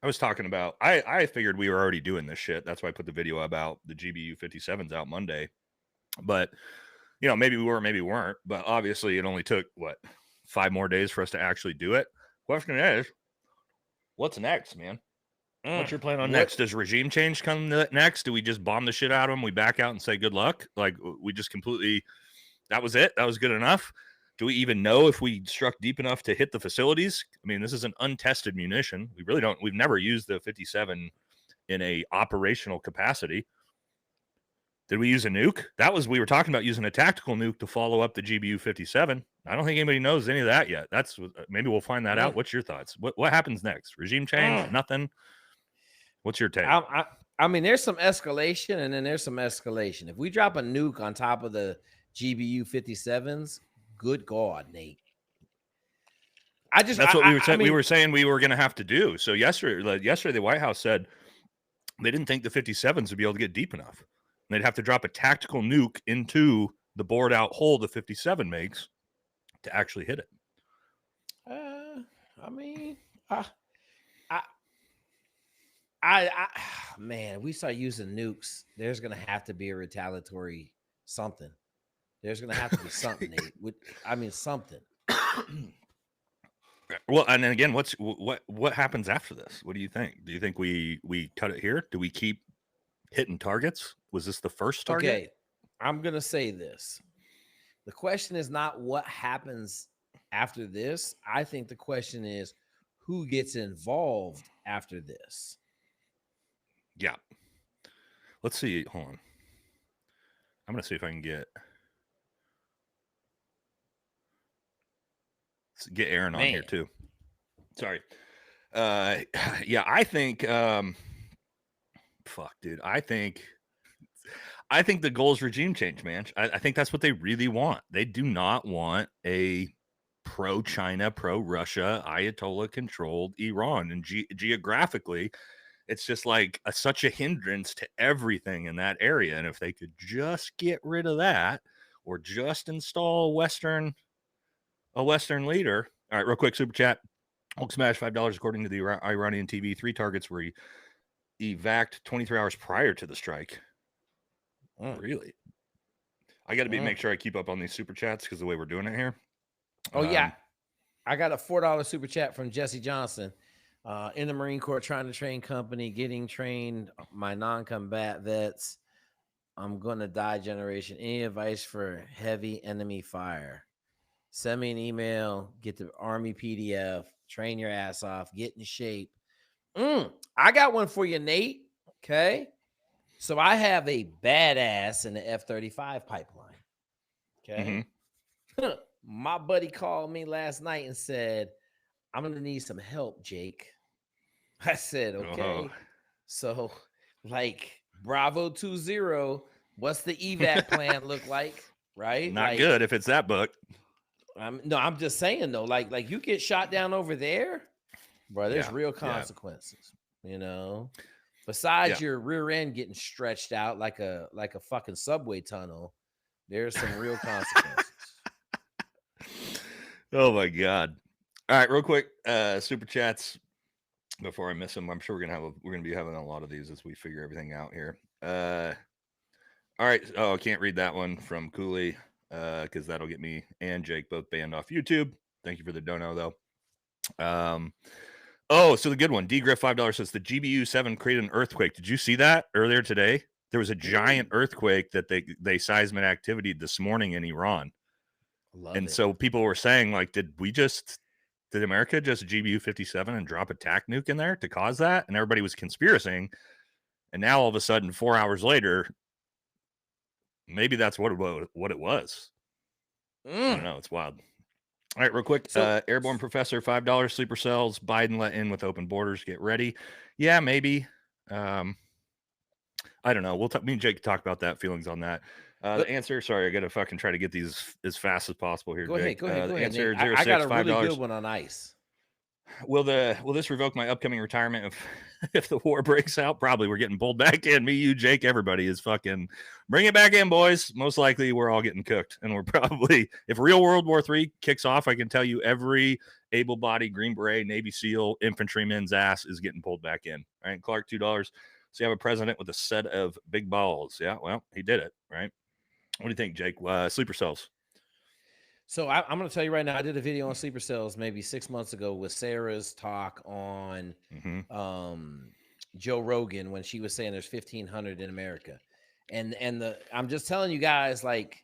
was talking about, I figured we were already doing this shit. That's why I put the video about the GBU 57s out Monday. But, maybe we were, maybe we weren't. But obviously it only took, 5 more days for us to actually do it. Question is, what's next, man? What's your plan on next? Does regime change come next? Do we just bomb the shit out of them? We back out and say good luck? Like, we just completely, that was it? That was good enough? Do we even know if we struck deep enough to hit the facilities? I mean, this is an untested munition. We've never used the 57 in a operational capacity. Did we use a nuke? We were talking about using a tactical nuke to follow up the GBU 57. I don't think anybody knows any of that yet. That's maybe we'll find that out. What's your thoughts? What happens next? Regime change? Nothing. What's your take? I mean, there's some escalation, and then there's some escalation. If we drop a nuke on top of the GBU 57s, good God, Nate. That's what we were saying. We were saying we were going to have to do. So yesterday, the White House said they didn't think the 57s would be able to get deep enough. They'd have to drop a tactical nuke into the bored out hole the 57 makes to actually hit it. Man, if we start using nukes, there's gonna have to be a retaliatory something. There's gonna have to be something. Something. Well, and then again, what happens after this? What do you think? Do you think we cut it here? Do we keep hitting targets? Was this the first target? Okay, I'm gonna say this. The question is not what happens after this. I think the question is who gets involved after this. Yeah. Let's see. Hold on. I'm going to see if I can get Aaron on here too. Sorry. Yeah, I think fuck, dude. I think the goal is regime change, man. I think that's what they really want. They do not want a pro-China, pro-Russia, Ayatollah-controlled Iran. And geographically, it's just like such a hindrance to everything in that area. And if they could just get rid of that or just install a Western leader. All right, real quick, super chat. Hulk smash $5 according to the Iranian TV. 3 targets were evac'd 23 hours prior to the strike. Really? I got to make sure I keep up on these super chats because the way we're doing it here. Oh, yeah. I got a $4 super chat from Jesse Johnson. In the Marine Corps, trying to train company, getting trained my non-combat vets. I'm going to die generation. Any advice for heavy enemy fire? Send me an email, get the Army PDF, train your ass off, get in shape. I got one for you, Nate. Okay. So I have a badass in the F-35 pipeline. Okay. Mm-hmm. My buddy called me last night and said, I'm going to need some help, Jake. I said, okay. So like Bravo 20, what's the evac plan look like? Right? Not good if it's that book. I'm just saying though, like you get shot down over there, bro, there's real consequences, you know. Besides your rear end getting stretched out like a fucking subway tunnel, there's some real consequences. Oh my God. All right, real quick, super chats before I miss them. I'm sure we're gonna be having a lot of these as we figure everything out here. All right. Oh, I can't read that one from Cooley because that'll get me and Jake both banned off YouTube. Thank you for the dono though. So the good one, D-Griff $5 says the GBU 7 created an earthquake. Did you see that earlier today? There was a giant earthquake that they seismic activity this morning in Iran. So people were saying, like, did America just GBU 57 and drop a TAC nuke in there to cause that? And everybody was conspiracing. And now all of a sudden, 4 hours later, maybe that's what it was. I don't know. It's wild. All right, real quick. Airborne Professor, $5 sleeper cells. Biden let in with open borders. Get ready. Yeah, maybe. I don't know. Me and Jake talk about that. Feelings on that. The answer. Sorry, I got to fucking try to get these as fast as possible here. Go Jake. ahead. Answer, I got a $5. really good one on ice. Will this revoke my upcoming retirement if the war breaks out? Probably. We're getting pulled back in. Me, you, Jake, everybody is fucking bring it back in, boys. Most likely we're all getting cooked. And we're probably, if real World War III kicks off, I can tell you every able-bodied Green Beret, Navy SEAL, infantryman's ass is getting pulled back in. All right, Clark, $2. So you have a president with a set of big balls. Yeah, well, he did it, right? What do you think, Jake? Sleeper cells. So I'm going to tell you right now, I did a video on sleeper cells maybe 6 months ago with Sarah's talk on Joe Rogan when she was saying there's 1,500 in America. And I'm just telling you guys, like,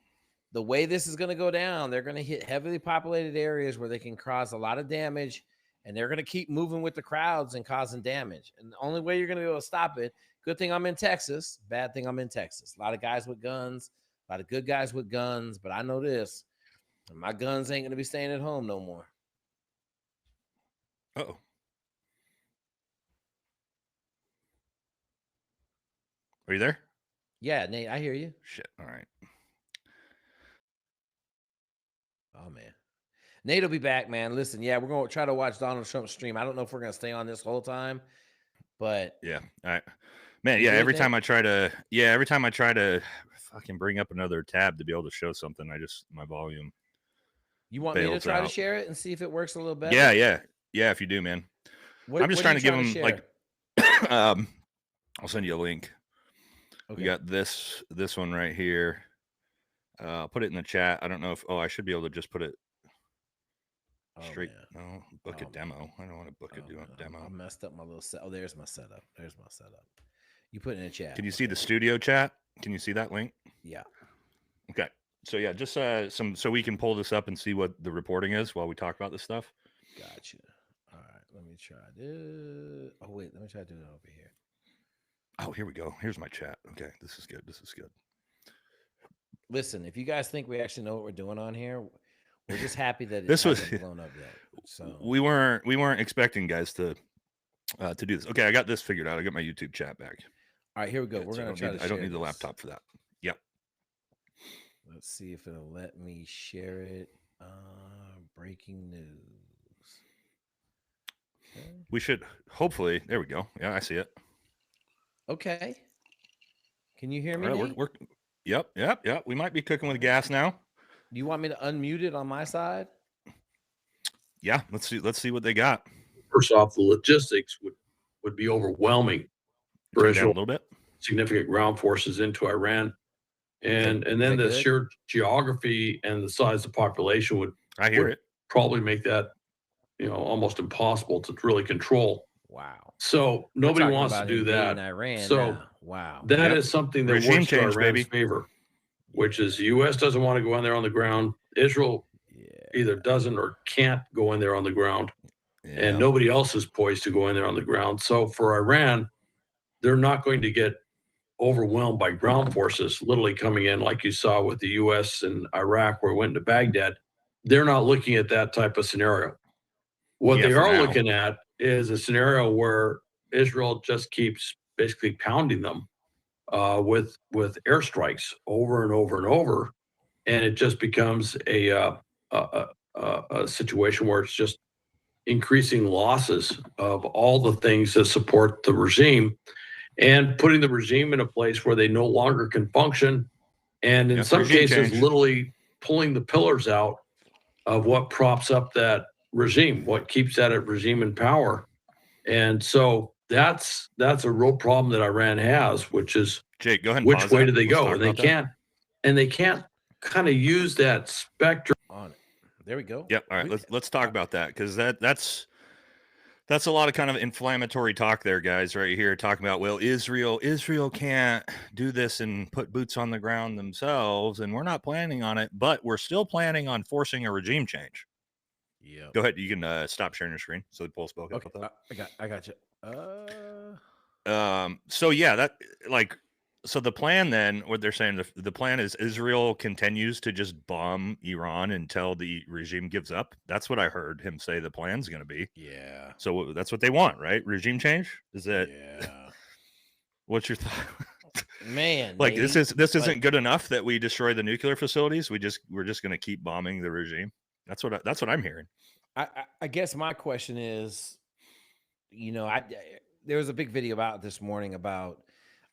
the way this is going to go down, they're going to hit heavily populated areas where they can cause a lot of damage, and they're going to keep moving with the crowds and causing damage. And the only way you're going to be able to stop it, good thing I'm in Texas, bad thing I'm in Texas. A lot of guys with guns, a lot of good guys with guns, but I know this. My guns ain't gonna be staying at home no more. Uh-oh. Are you there? Yeah, Nate, I hear you. Shit. All right. Oh man. Nate will be back, man. Listen, yeah, we're gonna try to watch Donald Trump's stream. I don't know if we're gonna stay on this whole time, but Yeah. All right. Man, You yeah, good, every time Nate? every time I try to fucking bring up another tab to be able to show something, my volume. you want me to bails try to out. share it and see if it works a little better? Yeah. If you do, man. I'm just What trying are to you give them share? like I'll send you a link. Okay. We got this one right here. I'll put it in the chat. I don't know if I should be able to just put it straight. Man. No, book a demo. I don't want to book a demo. I messed up my little set. Oh, there's my setup. You put it in the chat. Can you see the studio chat? Can you see that link? Yeah. Okay. So yeah, just so we can pull this up and see what the reporting is while we talk about this stuff. Gotcha. All right, let me try this. Oh wait, let me try to do it over here. Oh, here we go. Here's my chat. Okay, this is good. Listen, if you guys think we actually know what we're doing on here, we're just happy that it This was- hasn't blown up yet. So We weren't expecting guys to do this. Okay, I got this figured out. I got my YouTube chat back. all right, here we go. Good, We're so gonna try to I don't share need the this. laptop for that. Yep. Let's see if it'll let me share it. Breaking news. Okay. We should hopefully. There we go. Yeah, I see it. Okay. Can you hear me? All right, Nate? we're Yep. We might be cooking with gas now. Do you want me to unmute it on my side? Yeah, let's see what they got. First off, the logistics would be overwhelming for Turn down a Israel, little bit. significant ground forces into Iran. And then the good? sheer geography and the size of the population would I hear it. probably make that, almost impossible to really control. Wow. So We're nobody talking wants to about do invading that. Iran So now. Wow. that Yep. is something that Regime works to change, Iran's baby. favor, which is the U.S. doesn't want to go in there on the ground. Israel either doesn't or can't go in there on the ground. Yeah. And nobody else is poised to go in there on the ground. So for Iran, they're not going to get overwhelmed by ground forces literally coming in like you saw with the U.S. and Iraq where it went into Baghdad. They're not looking at that type of scenario. What Yeah, they for are now. looking at is a scenario where Israel just keeps basically pounding them with airstrikes over and over and over. And it just becomes a situation where it's just increasing losses of all the things that support the regime and putting the regime in a place where they no longer can function. And in Yep, some regime cases, change. literally pulling the pillars out of what props up that regime, what keeps that regime in power. And so that's a real problem that Iran has, which is Jake, go ahead and which pause way that. do they Let's go? talk And they about that. can't kind of use that spectrum On it. There we go. Yep. All right. Let's talk about that because that's a lot of kind of inflammatory talk there, guys. Right here, talking about Israel can't do this and put boots on the ground themselves, and we're not planning on it, but we're still planning on forcing a regime change. Yeah. Go ahead. You can stop sharing your screen so the poll spoke up. Okay. I got you. So yeah, so the plan then, what they're saying, the plan is Israel continues to just bomb Iran until the regime gives up. That's what I heard him say the plan's going to be. Yeah. So that's what they want, right? Regime change? Is that? Yeah. What's your thought? Man, Like Nate, this isn't good enough that we destroy the nuclear facilities. We're just going to keep bombing the regime. That's what I'm hearing. I guess my question is, there was a big video about this morning about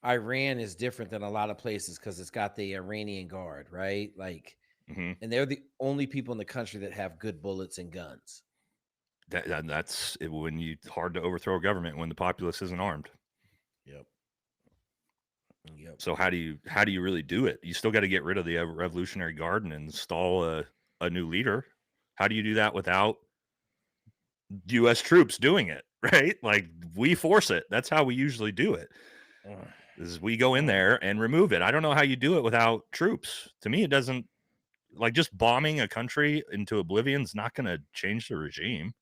Iran is different than a lot of places because it's got the Iranian Guard, right? Like, Mhm. and they're the only people in the country that have good bullets and guns. That's it, hard to overthrow a government when the populace isn't armed. Yep. So how do you really do it? You still got to get rid of the Revolutionary Guard and install a new leader. How do you do that without U.S. troops doing it? Right? Like we force it. That's how we usually do it. Is we go in there and remove it. I don't know how you do it without troops. To me, it doesn't, like, just bombing a country into oblivion is not going to change the regime.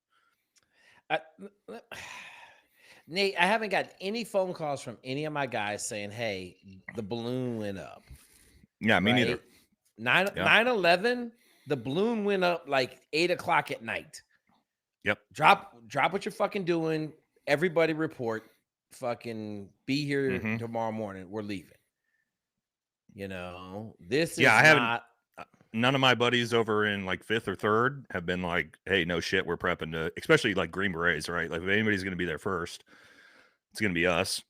Nate, I haven't got any phone calls from any of my guys saying, hey, the balloon went up. Yeah, me neither. 9/11, The balloon went up like 8 o'clock at night. Yep. Drop what you're fucking doing. Everybody report. Fucking be here tomorrow morning. We're leaving. You know, this is not. None of my buddies over in like 5th or 3rd have been like, hey, no shit, we're prepping to, especially like Green Berets, right? Like if anybody's going to be there first, it's going to be us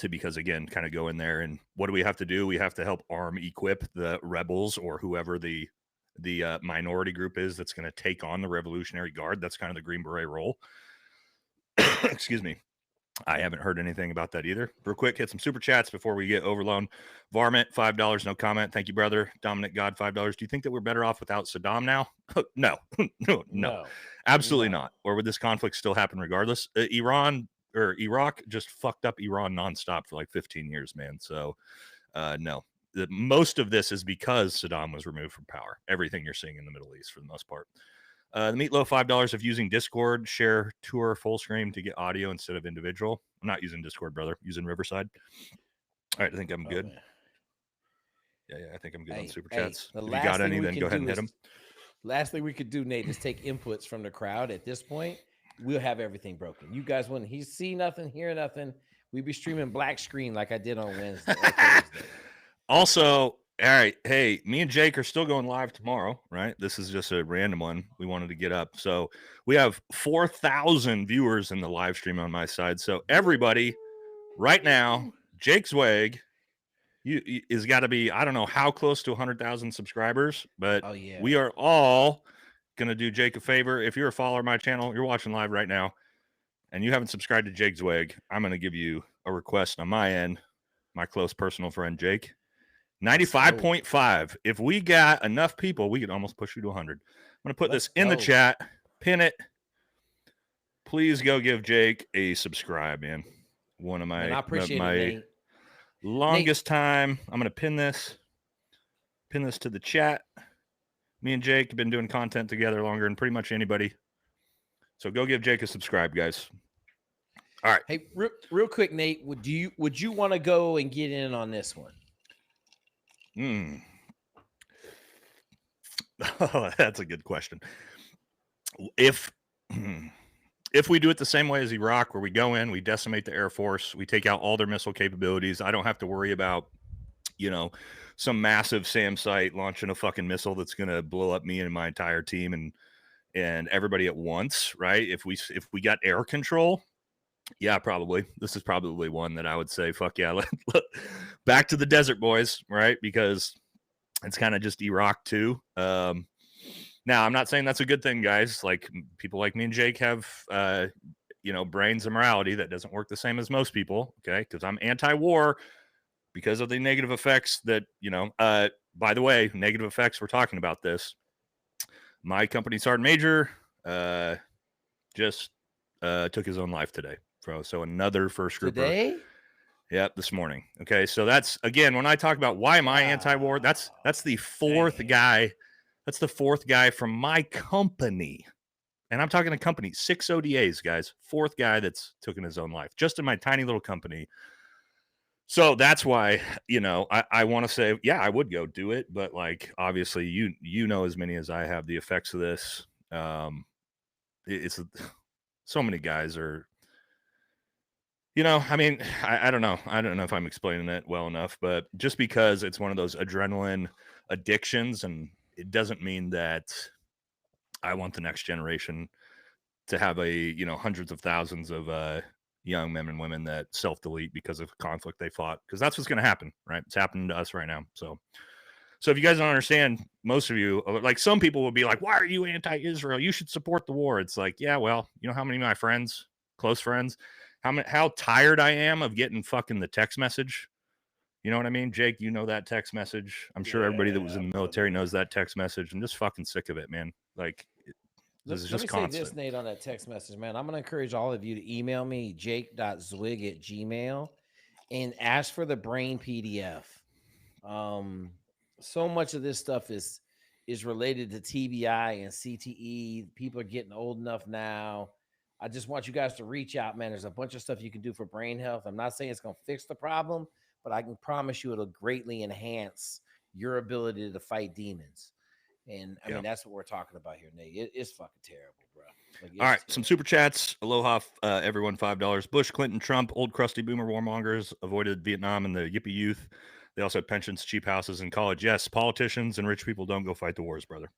because again, kind of go in there and what do we have to do? We have to help arm equip the rebels or whoever the minority group is that's going to take on the Revolutionary Guard. That's kind of the Green Beret role. Excuse me. I haven't heard anything about that either. Real quick, hit some super chats before we get overload. Varmint, $5, no comment. Thank you, brother. Dominic God, $5. Do you think that we're better off without Saddam now? No, absolutely not. Or would this conflict still happen regardless? Iraq just fucked up Iran nonstop for like 15 years, man. So, no. Most of this is because Saddam was removed from power. Everything you're seeing in the Middle East for the most part. The Meatloaf, $5 of using Discord, share tour full screen to get audio instead of individual. I'm not using Discord, brother. I'm using Riverside. All right, I think I'm good. Man. Yeah, I think I'm good on super chats. If you got any, then go ahead and hit them. Last thing we could do, Nate, is take inputs from the crowd. At this point, we'll have everything broken. You guys wouldn't see nothing, hear nothing. We'd be streaming black screen like I did on Wednesday. Also, all right, hey, me and Jake are still going live tomorrow, right? This is just a random one we wanted to get up. So we have 4,000 viewers in the live stream on my side. So everybody, right now, Jake Zweig is got to be, I don't know how close to 100,000 subscribers, but we are all going to do Jake a favor. If you're a follower of my channel, you're watching live right now, and you haven't subscribed to Jake Zweig, I'm going to give you a request on my end, my close personal friend, Jake. 95.5. If we got enough people, we could almost push you to 100. I'm going to put this in the chat, pin it. Please go give Jake a subscribe, man. One of my, I appreciate it, longest time. I'm going to pin this to the chat. Me and Jake have been doing content together longer than pretty much anybody. So go give Jake a subscribe, guys. All right. Hey, real quick, Nate, would you want to go and get in on this one? Oh, that's a good question. If we do it the same way as Iraq, where we go in, we decimate the Air Force, we take out all their missile capabilities, I don't have to worry about, some massive SAM site launching a fucking missile that's going to blow up me and my entire team and everybody at once, right? If we got air control, yeah, probably. This is probably one that I would say, fuck yeah, back to the desert, boys, right? Because it's kind of just Iraq too. Now, I'm not saying that's a good thing, guys. Like people like me and Jake have, brains and morality that doesn't work the same as most people, okay? Because I'm anti-war because of the negative effects that, by the way, negative effects, we're talking about this. My company, Sergeant Major, just took his own life today. So another first grouper. Today? Yep, this morning. Okay, so that's, again, when I talk about why am I anti-war, that's the fourth guy. That's the fourth guy from my company. And I'm talking a company, 6 ODAs, guys. Fourth guy that's taken his own life, just in my tiny little company. So that's why, I want to say, yeah, I would go do it. But, like, obviously, you know as many as I have the effects of this. It's so many guys are, I don't know. I don't know if I'm explaining it well enough, but just because it's one of those adrenaline addictions, and it doesn't mean that I want the next generation to have hundreds of thousands of young men and women that self-delete because of conflict they fought, because that's what's going to happen, right? It's happening to us right now. So if you guys don't understand, most of you, like some people will be like, why are you anti-Israel? You should support the war. It's like, yeah, well, you know how many of my friends, close friends, how tired I am of getting fucking the text message. You know what I mean? Jake, you know that text message. I'm sure everybody that was in the military knows that text message. I'm just fucking sick of it, man. Like, this is just constant. Say this, Nate, on that text message, man. I'm going to encourage all of you to email me, jake.zwig@gmail, and ask for the brain PDF. So much of this stuff is related to TBI and CTE. People are getting old enough now. I just want you guys to reach out, man. There's a bunch of stuff you can do for brain health. I'm not saying it's going to fix the problem, but I can promise you it'll greatly enhance your ability to fight demons. And I Yeah. mean, that's what we're talking about here, Nate. It's fucking terrible, bro. Like, All right, it's some terrible. super chats. Aloha, everyone, $5. Bush, Clinton, Trump, old crusty boomer warmongers avoided Vietnam and the Yippie youth. They also had pensions, cheap houses, and college. Yes, politicians and rich people don't go fight the wars, brother.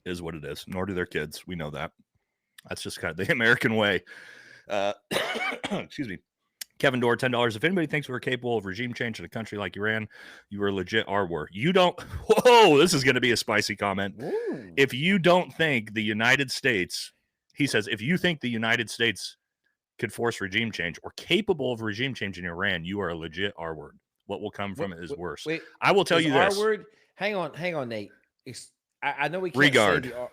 It is what it is. Nor do their kids. We know that. That's just kind of the American way. Excuse me. Kevin Dorr, $10. If anybody thinks we're capable of regime change in a country like Iran, you are legit R-word. You don't. Whoa, this is going to be a spicy comment. Ooh. If you don't think the United States, he says, if you think the United States could force regime change or capable of regime change in Iran, you are a legit R-word. What will come from it is worse. Wait, I will tell you this. R-word. Hang on, Nate. I know we can't Regard. say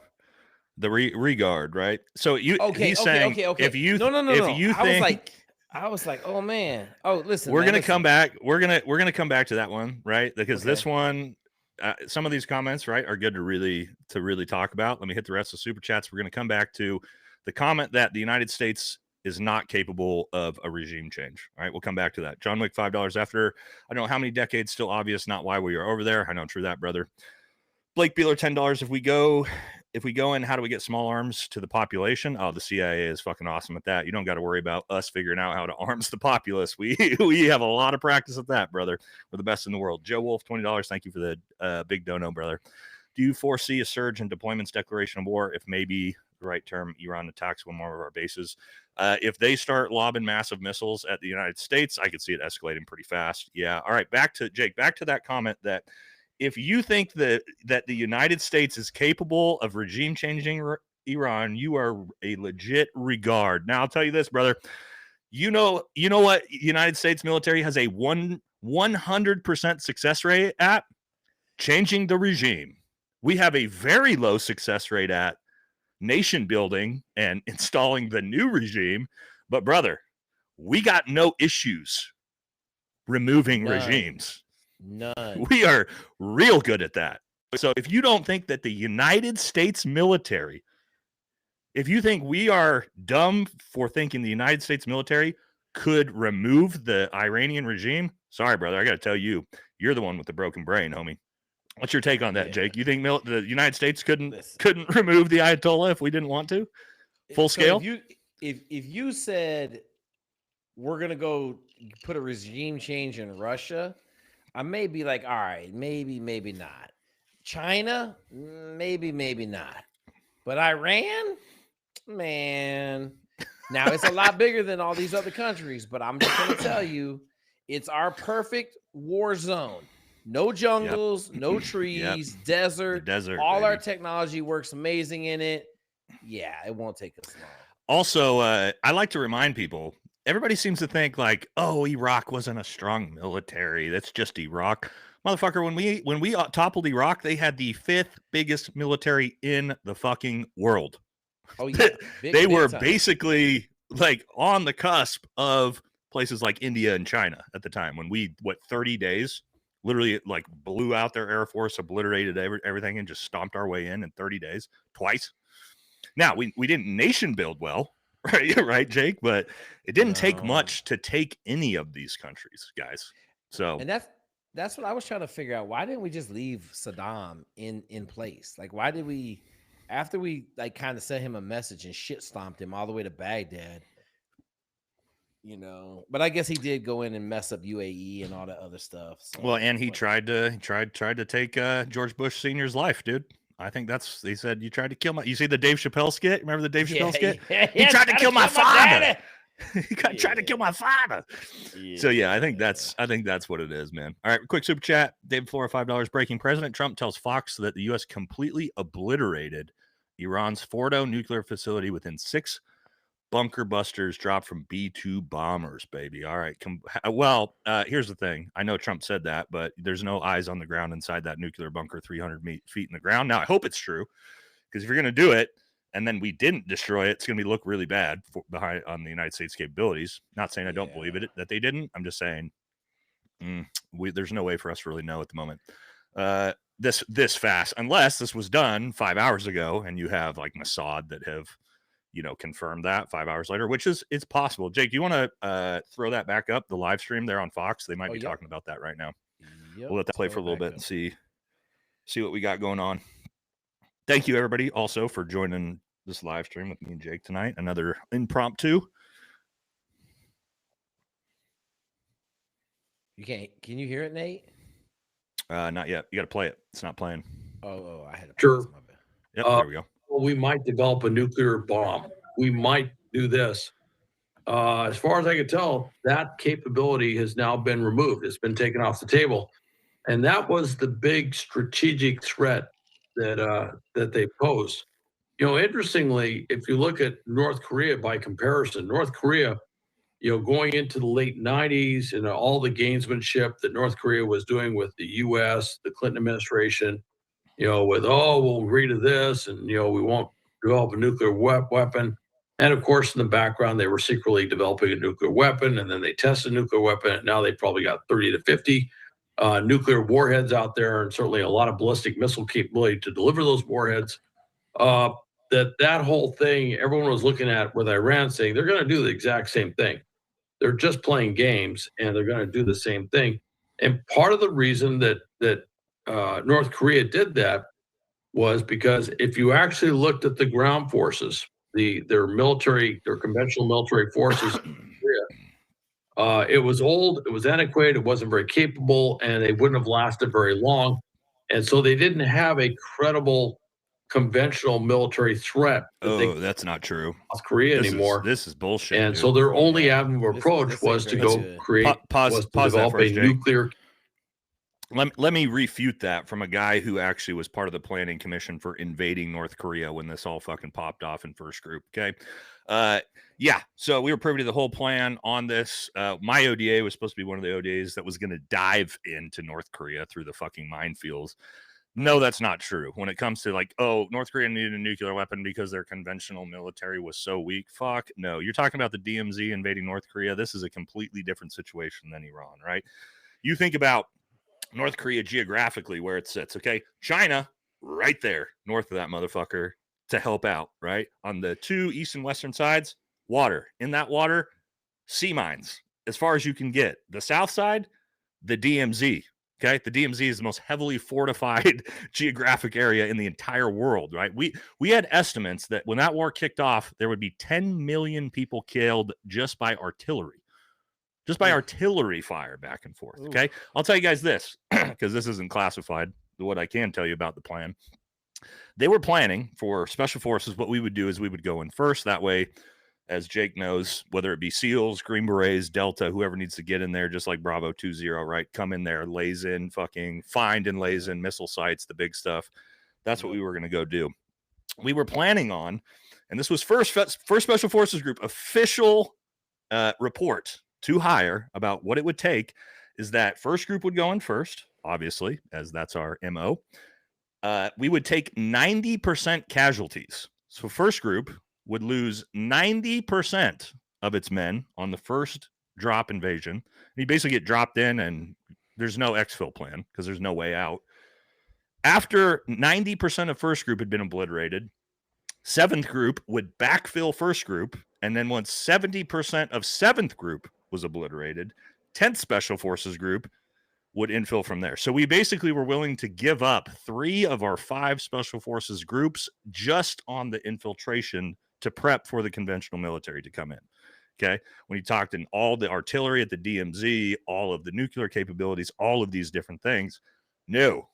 the regard, right? So you okay, saying okay. If you no. if you think I was like, oh man. Oh, listen. We're man, gonna come back. We're gonna come back to that one, right? Because Okay. this one, some of these comments, right, are good to really talk about. Let me hit the rest of the super chats. We're gonna come back to the comment that the United States is not capable of a regime change. All right, we'll come back to that. John Wick, $5 after I don't know how many decades, still obvious, not why we are over there. I know, true that, brother. Blake Beeler, $10. If we go in, how do we get small arms to the population? Oh, the CIA is fucking awesome at that. You don't got to worry about us figuring out how to arms the populace. We have a lot of practice at that, brother. We're the best in the world. Joe Wolf, $20. Thank you for the big dono, brother. Do you foresee a surge in deployments, declaration of war, if maybe the right term, Iran attacks one more of our bases? If they start lobbing massive missiles at the United States, I could see it escalating pretty fast. Yeah. All right. Back to Jake, back to that comment that if you think that the United States is capable of regime changing Iran, you are a legit regard. Now, I'll tell you this, brother. You know what United States military has a 100% success rate at? Changing the regime. We have a very low success rate at nation building and installing the new regime. But, brother, we got no issues removing regimes. None. We are real good at that. So if you don't think that the United States military, if you think we are dumb for thinking the United States military could remove the Iranian regime, sorry, brother, I got to tell you, you're the one with the broken brain, homie. What's your take on that, Jake? You think the United States couldn't remove the Ayatollah if we didn't want to? Full scale? If you said we're gonna go put a regime change in Russia, I may be like, all right, maybe not. China, maybe not. But Iran, man. Now it's a lot bigger than all these other countries, but I'm just gonna tell you, it's our perfect war zone. No jungles, no trees, desert. All our technology works amazing in it. Yeah, it won't take us long. Also, I like to remind people, everybody seems to think like, oh, Iraq wasn't a strong military. That's just Iraq. Motherfucker, when we toppled Iraq, they had the 5th biggest military in the fucking world. Oh, yeah. They were basically like on the cusp of places like India and China at the time when we, 30 days, literally like blew out their Air Force, obliterated everything, and just stomped our way in 30 days, twice. Now, we didn't nation build well, right, Jake? But it didn't take much to take any of these countries, guys. So, and that's what I was trying to figure out. Why didn't we just leave Saddam in place? Like, why did we, after we like kind of sent him a message and shit stomped him all the way to Baghdad? You know, but I guess he did go in and mess up UAE and all that other stuff. So, well, and he tried to take George Bush Sr.'s life, dude. I think they said you tried to kill my. You see the Dave Chappelle skit? Remember the Dave Chappelle skit? He tried to kill my father. He tried to kill my father. So yeah, I think that's what it is, man. All right, quick super chat. David Flora, $5. Breaking: President Trump tells Fox that the U.S. completely obliterated Iran's Fordo nuclear facility within 6 bunker busters dropped from B-2 bombers, baby. All right. Here's the thing. I know Trump said that, but there's no eyes on the ground inside that nuclear bunker 300 feet in the ground. Now, I hope it's true, because if you're going to do it and then we didn't destroy it, it's going to look really bad behind on the United States capabilities. Not saying I don't believe it that they didn't. I'm just saying there's no way for us to really know at the moment. This fast, unless this was done 5 hours ago and you have like Mossad that have confirmed that 5 hours later, which it's possible. Jake, do you want to throw that back up, the live stream there on Fox? They might be talking about that right now. We'll let that play for a little bit and see what we got going on. Thank you, everybody, also for joining this live stream with me and Jake tonight. Another impromptu. Can you hear it, Nate? Not yet. You got to play it. It's not playing. Oh, I had to Sure. my bad. Yep, there we go. Well, we might develop a nuclear bomb. We might do this. As far as I can tell, that capability has now been removed. It's been taken off the table. And that was the big strategic threat that they posed. Interestingly, if you look at North Korea by comparison, North Korea, going into the late 90s and all the gamesmanship that North Korea was doing with the U.S., the Clinton administration, with, we'll agree to this and, we won't develop a nuclear weapon. And of course, in the background, they were secretly developing a nuclear weapon, and then they tested a nuclear weapon. And now they probably got 30 to 50 nuclear warheads out there, and certainly a lot of ballistic missile capability to deliver those warheads. That whole thing, everyone was looking at with Iran saying they're going to do the exact same thing. They're just playing games, and they're going to do the same thing. And part of the reason that North Korea did that was because if you actually looked at the ground forces, their conventional military forces, it was old, it was antiquated, it wasn't very capable, and they wouldn't have lasted very long. And so they didn't have a credible conventional military threat. That's not true. South Korea anymore. This is bullshit. And dude. so their only avenue of approach this was to ain't go very create, pause develop that first, a Jake. nuclear. Let me refute that from a guy who actually was part of the planning commission for invading North Korea when this all fucking popped off in first group. Okay. Yeah. So we were privy to the whole plan on this. My ODA was supposed to be one of the ODAs that was going to dive into North Korea through the fucking minefields. No, that's not true. When it comes to North Korea needed a nuclear weapon because their conventional military was so weak. Fuck no. You're talking about the DMZ invading North Korea. This is a completely different situation than Iran, right? You think about North Korea geographically where it sits, okay? China, right there, north of that motherfucker to help out, right? On the two east and western sides, water. In that water, sea mines, as far as you can get. The south side, the DMZ, okay? The DMZ is the most heavily fortified geographic area in the entire world, right? We had estimates that when that war kicked off, there would be 10 million people killed just by artillery. Just by artillery fire back and forth, okay? I'll tell you guys this, because this isn't classified, what I can tell you about the plan. They were planning for special forces. What we would do is we would go in first. That way, as Jake knows, whether it be SEALs, Green Berets, Delta, whoever needs to get in there, just like Bravo 2-0, right? Come in there, lays in, find and lays in missile sites, the big stuff. That's what we were going to go do. We were planning on, and this was first Special Forces Group official report to hire about what it would take, is that first group would go in first, obviously, as that's our MO. We would take 90% casualties. So first group would lose 90% of its men on the first drop invasion. You basically get dropped in and there's no exfil plan because there's no way out. After 90% of first group had been obliterated, seventh group would backfill first group. And then once 70% of seventh group was obliterated, 10th Special Forces Group would infill from there. So we basically were willing to give up 3 of our 5 Special Forces groups just on the infiltration to prep for the conventional military to come in. Okay. When you talked in all the artillery at the DMZ, all of the nuclear capabilities, all of these different things, no,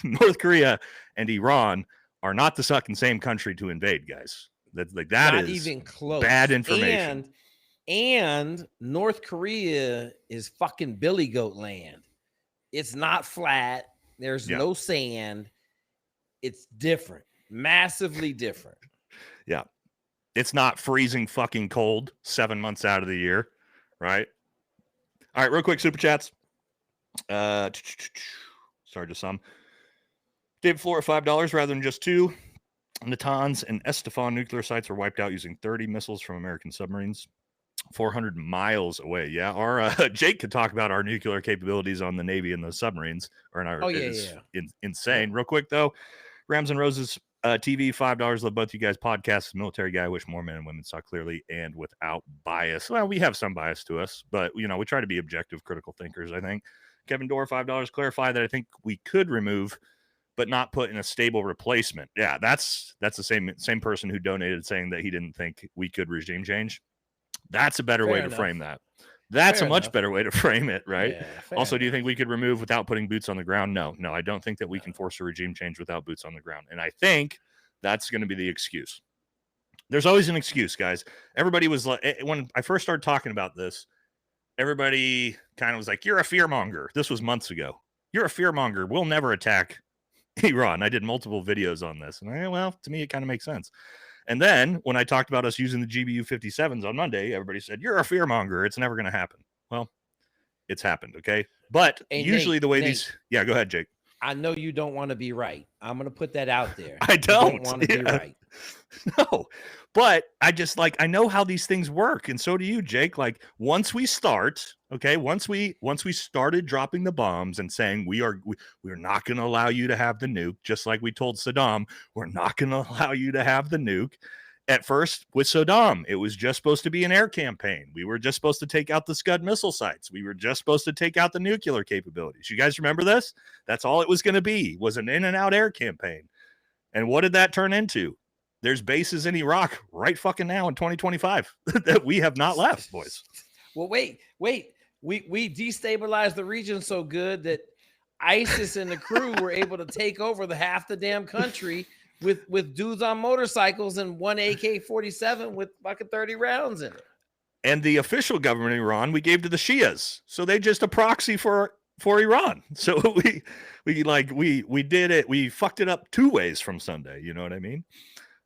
North Korea and Iran are not the fucking same country to invade, guys. That Not is even close. Bad information. And North Korea is fucking billy goat land. It's not flat. There's no sand. It's different. Massively different. Yeah. It's not freezing fucking cold 7 months out of the year, right? All right, real quick, super chats. Sorry to some. David Flora, $5 rather than just 2. Natanz and Estefan nuclear sites were wiped out using 30 missiles from American submarines 400 miles away. Yeah, our Jake could talk about our nuclear capabilities on the Navy and the submarines. Insane. Real quick, though, Rams and Roses TV, $5. Love both you guys. Podcast, military guy. Wish more men and women saw clearly and without bias. Well, we have some bias to us, but, we try to be objective, critical thinkers, I think. Kevin Dorr, $5. Clarify that I think we could remove but not put in a stable replacement. Yeah, that's the same person who donated saying that he didn't think we could regime change. That's a better way to frame that. That's a much better way to frame it, right? Yeah, also, do you think we could remove without putting boots on the ground? No, I don't think that we can force a regime change without boots on the ground. And I think that's going to be the excuse. There's always an excuse, guys. Everybody was like, when I first started talking about this, everybody kind of was like, you're a fearmonger. This was months ago. You're a fearmonger. We'll never attack Iran. I did multiple videos on this. And well, to me, it kind of makes sense. And then when I talked about us using the GBU-57s on Monday, everybody said, you're a fearmonger. It's never going to happen. Well, it's happened, okay? But usually the way these... Yeah, go ahead, Jake. I know you don't want to be right. I'm going to put that out there. I don't want to be right. No, but I know how these things work. And so do you, Jake. Like once we start, okay, once we started dropping the bombs and saying we're not going to allow you to have the nuke, just like we told Saddam, we're not going to allow you to have the nuke. At first with Saddam, it was just supposed to be an air campaign. We were just supposed to take out the Scud missile sites. We were just supposed to take out the nuclear capabilities. You guys remember this? That's all it was going to be, was an in and out air campaign. And what did that turn into? There's bases in Iraq right fucking now in 2025 that we have not left, boys. Well, wait. We destabilized the region so good that ISIS and the crew were able to take over the half the damn country with dudes on motorcycles and one AK-47 with fucking 30 rounds in it. And the official government of Iran we gave to the Shias, so they just a proxy for Iran. So we did it. We fucked it up two ways from Sunday. You know what I mean?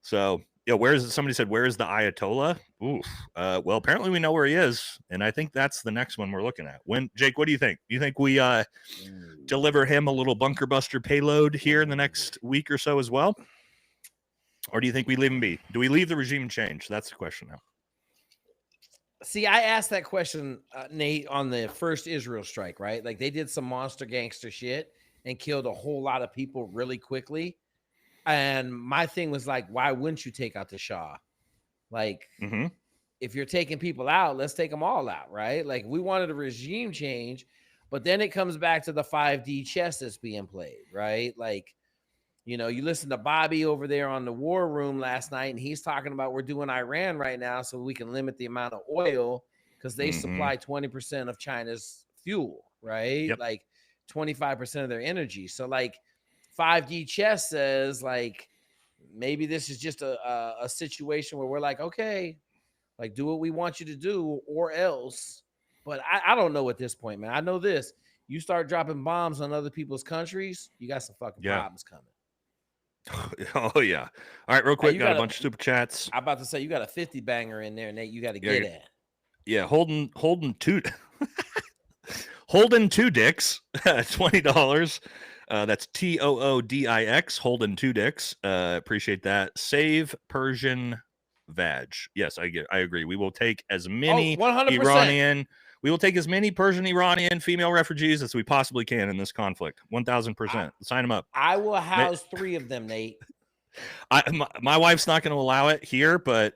So yeah, somebody said, where is the Ayatollah? Oof. Well, apparently we know where he is, and I think that's the next one we're looking at. Jake, what do you think? Do you think we deliver him a little bunker buster payload here in the next week or so as well? Or do you think we leave him be? Do we leave the regime change? That's the question now. See, I asked that question, Nate, on the first Israel strike, right? Like they did some monster gangster shit and killed a whole lot of people really quickly. And my thing was like, why wouldn't you take out the Shah? Like, if you're taking people out, let's take them all out, right? Like we wanted a regime change, but then it comes back to the 5D chess that's being played, right? Like, you know, you listen to Bobby over there on the War Room last night, and he's talking about we're doing Iran right now so we can limit the amount of oil because they supply 20% of China's fuel, right? Yep. Like 25% of their energy. So like 5D chess says like maybe this is just a situation where we're like, okay, like do what we want you to do or else. But I don't know at this point, man. I know this. You start dropping bombs on other people's countries, you got some fucking problems coming. Oh yeah. All right, real quick, got a bunch of super chats. I'm about to say you got a 50 banger in there, Nate. You got to get at. Yeah, holding Holden two dicks, $20. That's TOODIX, Holden two dicks. Appreciate that. Save Persian Vag. Yes, I agree. We will take as many 100%. We will take as many Persian Iranian female refugees as we possibly can in this conflict. 1,000%. Sign them up. I will house 3 of them, Nate. My wife's not going to allow it here, but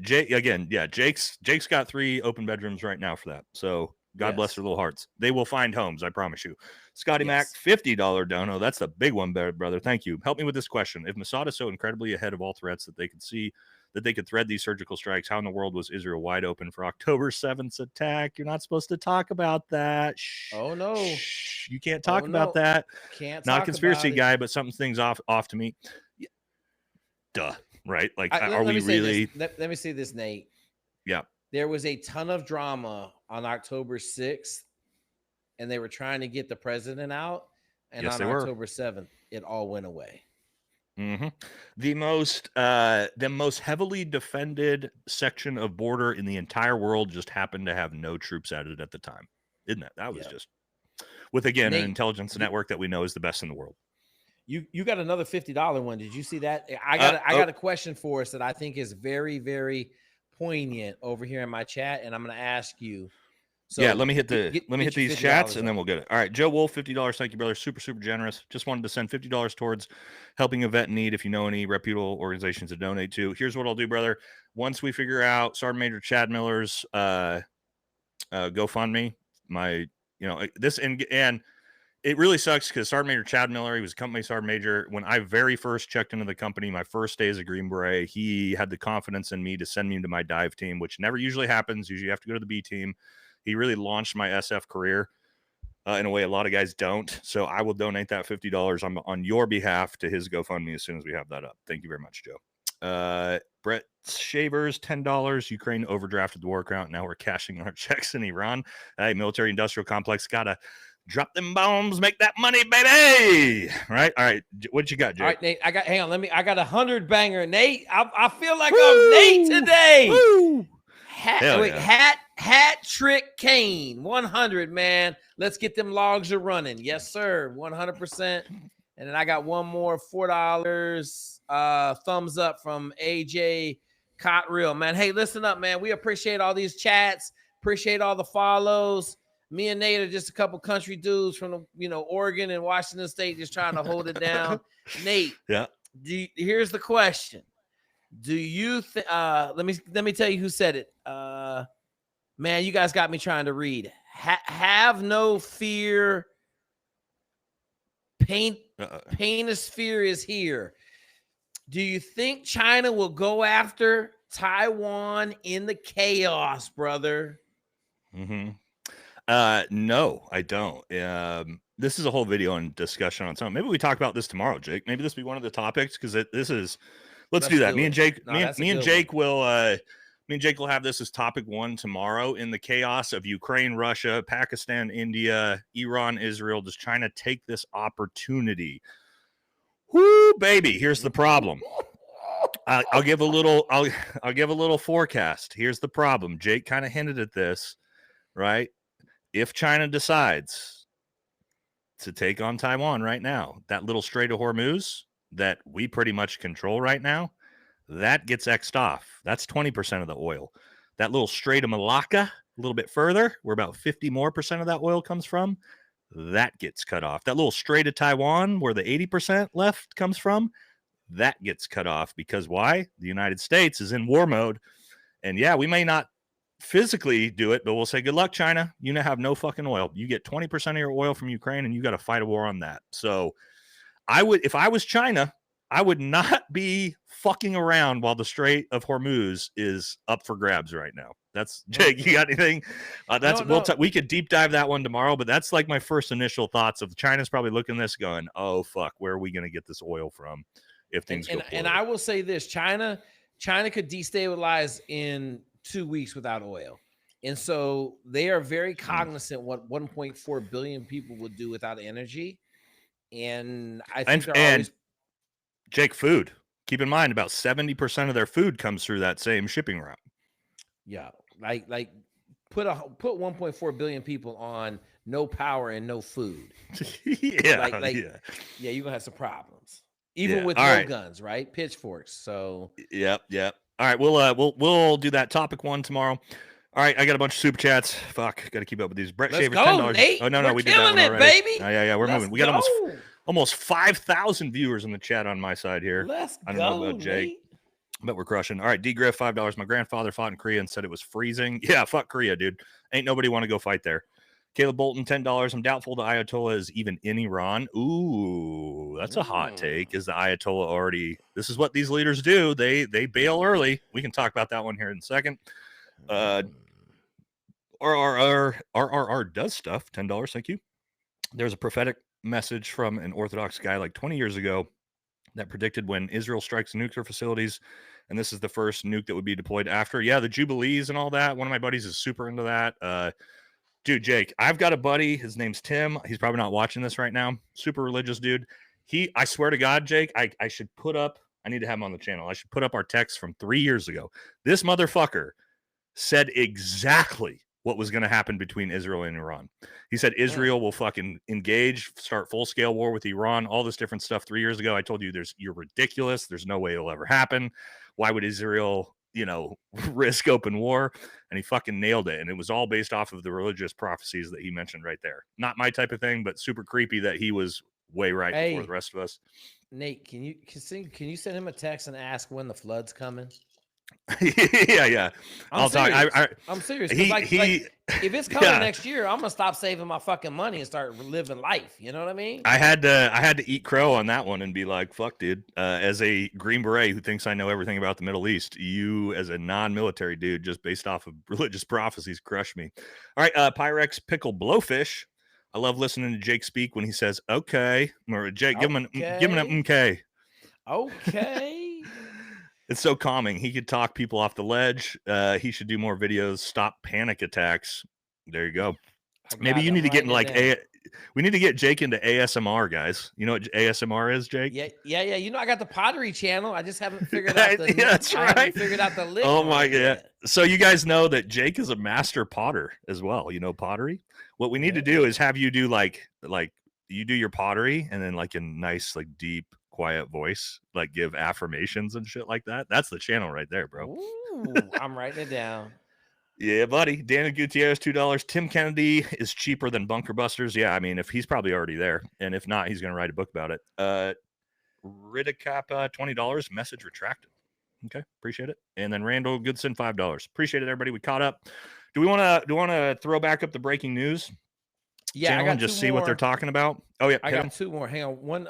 Jake's got 3 open bedrooms right now for that. So God bless their little hearts. They will find homes, I promise you. Scotty Mac, $50 dono. That's the big one, brother. Thank you. Help me with this question. If Mossad is so incredibly ahead of all threats that they could see that they could thread these surgical strikes, how in the world was Israel wide open for October 7th's attack? You're not supposed to talk about that. Shh. Oh, no. Shh. You can't talk about that. Can't not talk a conspiracy about guy, but something things off to me. Duh. Right? Like, are we really... Let me say this, Nate. Yeah. There was a ton of drama on October 6th, and they were trying to get the president out. And on October 7th, it all went away. The most heavily defended section of border in the entire world just happened to have no troops at it at the time. Isn't that? That was just with, again, Nate, an intelligence network that we know is the best in the world. You got another $50 one. Did you see that? I got a question for us that I think is very, very poignant over here in my chat, and I'm going to ask you. So yeah, let me hit these chats and then we'll get it. All right, Joe Wolf, $50. Thank you, brother. Super, super generous. Just wanted to send $50 towards helping a vet in need. If you know any reputable organizations to donate to, here's what I'll do, brother. Once we figure out Sergeant Major Chad Miller's GoFundMe, this and it really sucks because Sergeant Major Chad Miller, he was a company sergeant major. When I very first checked into the company, my first day as a Green Beret, he had the confidence in me to send me to my dive team, which never usually happens. Usually you have to go to the B team. He really launched my SF career in a way a lot of guys don't. So I will donate that $50 on your behalf to his GoFundMe as soon as we have that up. Thank you very much, Joe. Brett Shavers, $10. Ukraine overdrafted the war account. Now we're cashing our checks in Iran. Hey, military industrial complex gotta drop them bombs, make that money, baby. Right? All right. What you got, Jake? All right, Nate. Hang on. I got 100 banger. Nate, I feel like I'm Nate today. Woo! Hat trick Kane, 100, man. Let's get them logs are running. Yes, sir. 100%. And then I got one more, $4. Thumbs up from AJ Cottrell, man. Hey, listen up, man. We appreciate all these chats. Appreciate all the follows. Me and Nate are just a couple country dudes from Oregon and Washington State, just trying to hold it down. Nate, yeah. Here's the question: do you think? Let me tell you who said it. Man, you guys got me trying to read. Have no fear. Painosphere is here. Do you think China will go after Taiwan in the chaos, brother? Mm-hmm. No, I don't. This is a whole video and discussion on something. Maybe we talk about this tomorrow, Jake. Maybe this will be one of the topics because this is. Let's do that. Me and Jake will have this as topic 1 tomorrow. In the chaos of Ukraine, Russia, Pakistan, India, Iran, Israel, does China take this opportunity? Whoo, baby! Here's the problem. I'll give a little forecast. Here's the problem. Jake kind of hinted at this, right? If China decides to take on Taiwan right now, that little Strait of Hormuz that we pretty much control right now, that gets X'd off. That's 20% of the oil. That little Strait of Malacca, a little bit further, where about 50% more of that oil comes from, that gets cut off. That little Strait of Taiwan, where the 80% left comes from, that gets cut off. Because why? The United States is in war mode. And yeah, we may not physically do it, but we'll say, good luck, China. You now have no fucking oil. You get 20% of your oil from Ukraine, and you got to fight a war on that. So if I was China, I would not be fucking around while the Strait of Hormuz is up for grabs right now. That's Jake. You got anything? We could deep dive that one tomorrow, but that's like my first initial thoughts of China's probably looking at this going, oh fuck, where are we going to get this oil from if things go poorly? And I will say this, China could destabilize in 2 weeks without oil. And so they are very cognizant what 1.4 billion people would do without energy. And I think Jake, food. Keep in mind, about 70% of their food comes through that same shipping route. Yeah, like put 1.4 billion people on no power and no food. Yeah, you're gonna have some problems, even with no guns, right? Pitchforks. So yep. All right, we'll do that topic 1 tomorrow. All right, I got a bunch of super chats. Fuck, got to keep up with these. Brett Shavers, $10. Nate. Oh no, we did that one already. Baby. Yeah, we're moving. We got almost 5,000 viewers in the chat on my side here. I don't know about Jake, Nate. But we're crushing. All right, D Griff, $5. My grandfather fought in Korea and said it was freezing. Yeah, fuck Korea, dude. Ain't nobody want to go fight there. Caleb Bolton, $10. I'm doubtful the Ayatollah is even in Iran. Ooh, that's a hot take. Is the Ayatollah already? This is what these leaders do. They bail early. We can talk about that one here in a second. RRR does stuff. $10. Thank you. There's a prophetic message from an Orthodox guy like 20 years ago that predicted when Israel strikes nuclear facilities, and this is the first nuke that would be deployed after. Yeah, the Jubilees and all that. One of my buddies is super into that. Dude, Jake, I've got a buddy. His name's Tim. He's probably not watching this right now. Super religious dude. I swear to God, Jake, I should put up, I need to have him on the channel. I should put up our text from 3 years ago. This motherfucker said exactly what was going to happen between Israel and Iran. He said Israel will fucking engage, start full-scale war with Iran, all this different stuff 3 years ago. I told you you're ridiculous. There's no way it'll ever happen. Why would Israel, risk open war? And he fucking nailed it. And it was all based off of the religious prophecies that he mentioned right there. Not my type of thing, but super creepy that he was way right before the rest of us. Nate, can you send him a text and ask when the flood's coming? Yeah. I'm talk. serious. I'm serious. 'Cause like, if it's coming Yeah. next year, I'm gonna stop saving my fucking money and start living life. You know what I mean? I had to eat crow on that one and be like, fuck, dude. As a Green Beret who thinks I know everything about the Middle East, you as a non-military dude, just based off of religious prophecies, crush me. All right, Pyrex Pickle Blowfish. I love listening to Jake speak when he says, okay. Or Jake, give him an okay. Okay. It's so calming. He could talk people off the ledge. He should do more videos. Stop panic attacks. There you go. Maybe you need to get in like we need to get Jake into ASMR, guys. You know what ASMR is, Jake? Yeah. You know, I got the pottery channel. I just haven't figured out the that's right. I haven't figured out the lick. Oh my god. So you guys know that Jake is a master potter as well. You know pottery? What we need to do is have you do like you do your pottery and then like in nice, like deep, quiet voice, like give affirmations and shit like that. That's the channel right there, bro. Ooh, I'm writing it down. Yeah, buddy. Daniel Gutierrez, $2. Tim Kennedy is cheaper than Bunker Busters. Yeah, I mean, if he's probably already there. And if not, he's going to write a book about it. Ridicapa, $20. Message retracted. Okay, appreciate it. And then Randall Goodson, $5. Appreciate it, everybody. We caught up. Do we want to throw back up the breaking news? Yeah, I got and just see what they're talking about. Oh yeah, I got two more. Hang on. One.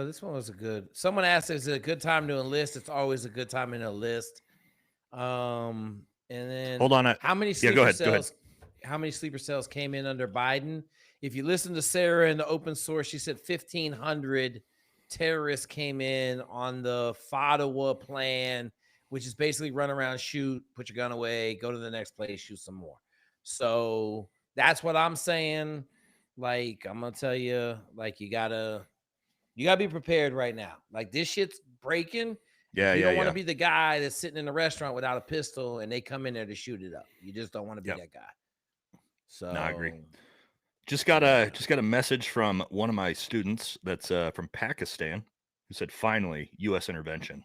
This one was a good. Someone asked, "Is it a good time to enlist?" It's always a good time to enlist. And then hold on. How many sleeper cells? How many sleeper cells came in under Biden? If you listen to Sarah in the open source, she said 1,500 terrorists came in on the FADWA plan, which is basically run around, shoot, put your gun away, go to the next place, shoot some more. So that's what I'm saying. Like, I'm gonna tell you, like, you gotta be prepared right now. Like, this shit's breaking. Yeah, you don't want to be the guy that's sitting in a restaurant without a pistol and they come in there to shoot it up. You just don't want to be that guy. So no, I agree. Just got a message from one of my students that's from Pakistan who said, finally, U.S. intervention.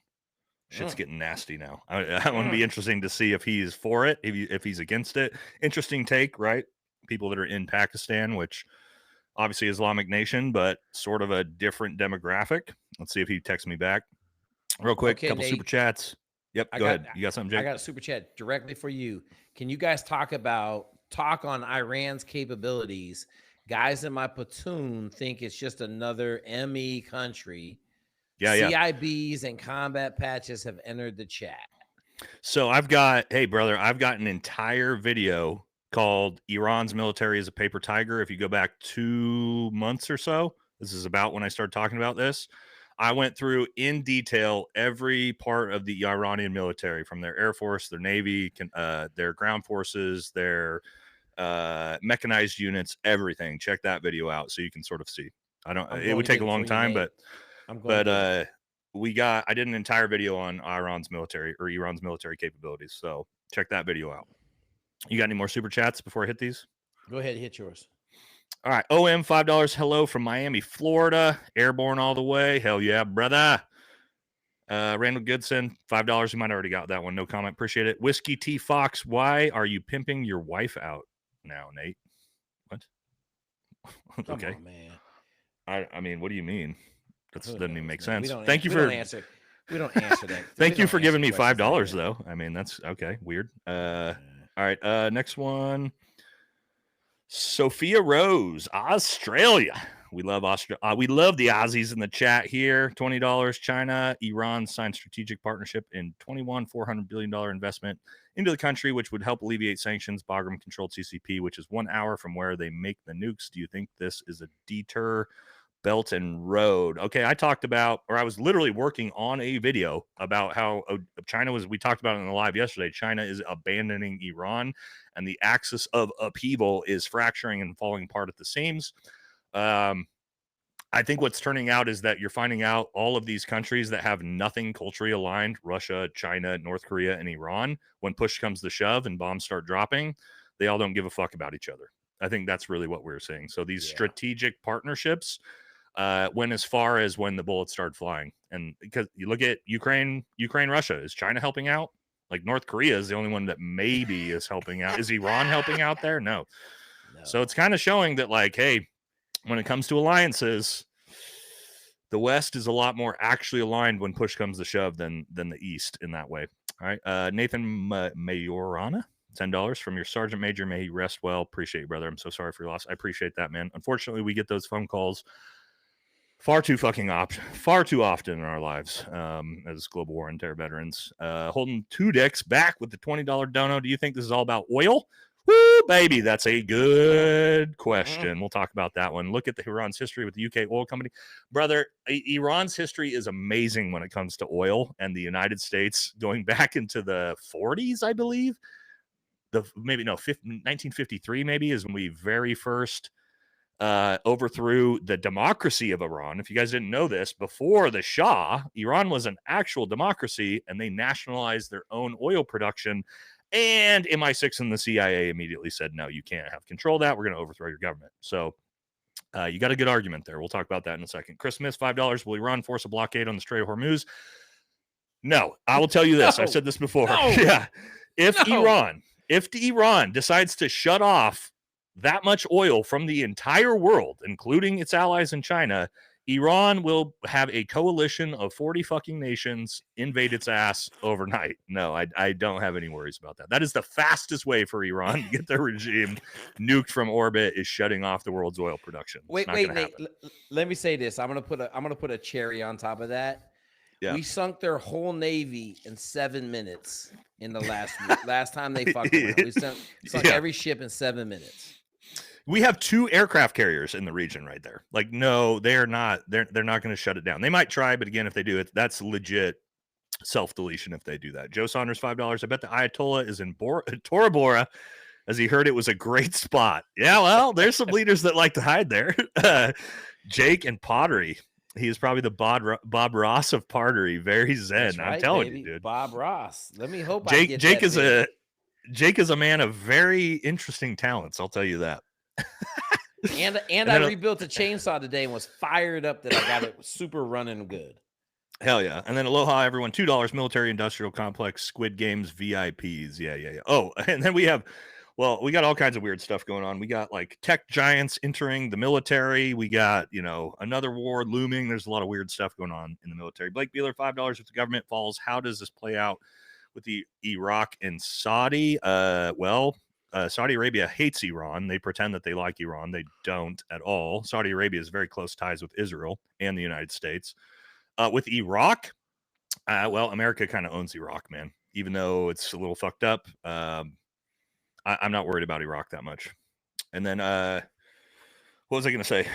Shit's getting nasty now. I want to be interesting to see if he's for it, if he's against it. Interesting take, right? People that are in Pakistan, which obviously Islamic nation, but sort of a different demographic. Let's see if he texts me back. Real quick, couple Nate, super chats. Yep, go ahead. You got something, Jake? I got a super chat directly for you. Can you guys talk on Iran's capabilities? Guys in my platoon think it's just another ME country. Yeah, CIBs and combat patches have entered the chat. So I've got an entire video called Iran's Military is a Paper Tiger. If you go back 2 months or so, this is about when I started talking about this. I went through in detail every part of the Iranian military, from their Air Force, their Navy, their ground forces, their mechanized units, everything. Check that video out so you can sort of see. It would take a long time, but I did an entire video on Iran's military capabilities. So check that video out. You got any more super chats before I hit these? Go ahead, hit yours. All right, OM, $5. Hello from Miami, Florida. Airborne all the way. Hell yeah, brother. Randall Goodson, $5. You might already got that one. No comment. Appreciate it. Whiskey T Fox, why are you pimping your wife out now, Nate? What? Okay. Come on, man. I mean, what do you mean? That doesn't even make sense. We don't answer that. Thank you for giving me $5, though. I mean, that's okay. Weird. All right. Next one. Sophia Rose, Australia. We love Australia. We love the Aussies in the chat here. $20. China, Iran signed strategic partnership in $400 billion investment into the country, which would help alleviate sanctions. Bagram controlled CCP, which is 1 hour from where they make the nukes. Do you think this is a deter Belt and Road? Okay, I was literally working on a video about how China was, we talked about it in the live yesterday, China is abandoning Iran, and the axis of upheaval is fracturing and falling apart at the seams. I think what's turning out is that you're finding out all of these countries that have nothing culturally aligned, Russia, China, North Korea, and Iran, when push comes to shove and bombs start dropping, they all don't give a fuck about each other. I think that's really what we're seeing. So these strategic partnerships went as far as when the bullets started flying. And because you look at Ukraine, Russia, is China helping out? Like North Korea is the only one that maybe is helping out. Is Iran helping out there? No. So it's kind of showing that, like, hey, when it comes to alliances, the West is a lot more actually aligned when push comes to shove than the East in that way. All right. Nathan Mayorana, $10 from your Sergeant Major. May he rest well. Appreciate you, brother. I'm so sorry for your loss. I appreciate that, man. Unfortunately, we get those phone calls far too often in our lives as global war and terror veterans. Holding two dicks back with the $20 dono. Do you think this is all about oil? Woo, baby, that's a good question. We'll talk about that one. Look at Iran's history with the UK oil company. Brother, Iran's history is amazing when it comes to oil, and the United States going back into the 40s, I believe. 1953 maybe is when we very first overthrew the democracy of Iran. If you guys didn't know this, before the Shah, Iran was an actual democracy, and they nationalized their own oil production. And MI6 and the CIA immediately said, no, you can't have control of that. We're going to overthrow your government. So you got a good argument there. We'll talk about that in a second. Chris Smith, $5. Will Iran force a blockade on the Strait of Hormuz? No. I will tell you this. I've said this before. Yeah. If Iran decides to shut off that much oil from the entire world, including its allies in China, Iran will have a coalition of 40 fucking nations invade its ass overnight. No, I don't have any worries about that. That is the fastest way for Iran to get their regime nuked from orbit, is shutting off the world's oil production. Wait, Nate. Let me say this. I'm gonna put a cherry on top of that. Yeah. We sunk their whole navy in 7 minutes in the last time they fucked around. We sunk every ship in 7 minutes. We have 2 aircraft carriers in the region right there. Like, no, they're not going to shut it down. They might try, but again, if they do it, that's legit self-deletion if they do that. Joe Saunders, $5. I bet the Ayatollah is in Tora Bora, as he heard it was a great spot. Yeah, well, there's some leaders that like to hide there. Jake and pottery. He is probably the Bob Ross of pottery. Very zen. I'm telling you, dude. Bob Ross. Let me hope Jake is a man of very interesting talents. I'll tell you that. and I rebuilt a chainsaw today and was fired up that I got it super running good. Hell yeah. And then aloha, everyone. $2 military industrial complex, Squid Games VIPs. Yeah. Oh, and then we got all kinds of weird stuff going on. We got like tech giants entering the military. We got, another war looming. There's a lot of weird stuff going on in the military. Blake Beeler, $5. If the government falls, how does this play out with the Iraq and Saudi? Saudi Arabia hates Iran. They pretend that they like Iran. They don't at all. Saudi Arabia has very close ties with Israel and the United States. With Iraq, America kind of owns Iraq, man, even though it's a little fucked up. I'm not worried about Iraq that much. And then what was I going to say?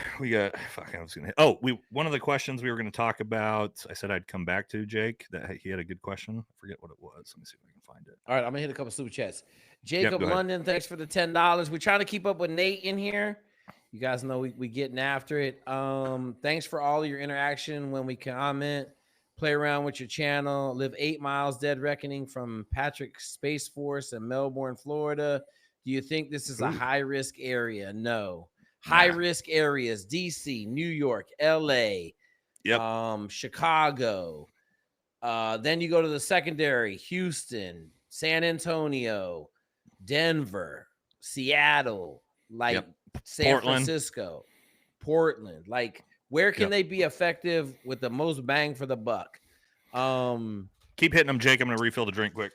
One of the questions we were going to talk about, I said I'd come back to, Jake, that he had a good question. I forget what it was. Let me see if I can find it. All right, I'm going to hit a couple super chats. Jacob London, thanks for the $10. We're trying to keep up with Nate in here. You guys know we getting after it. Thanks for all of your interaction when we comment. Play around with your channel. Live 8 miles, Dead Reckoning from Patrick Space Force in Melbourne, Florida. Do you think this is a high-risk area? No. High-risk areas, D.C., New York, L.A., Chicago. Then you go to the secondary, Houston, San Antonio, Denver, Seattle, San Francisco, Portland. Like, where can they be effective with the most bang for the buck? Keep hitting them, Jake. I'm going to refill the drink quick.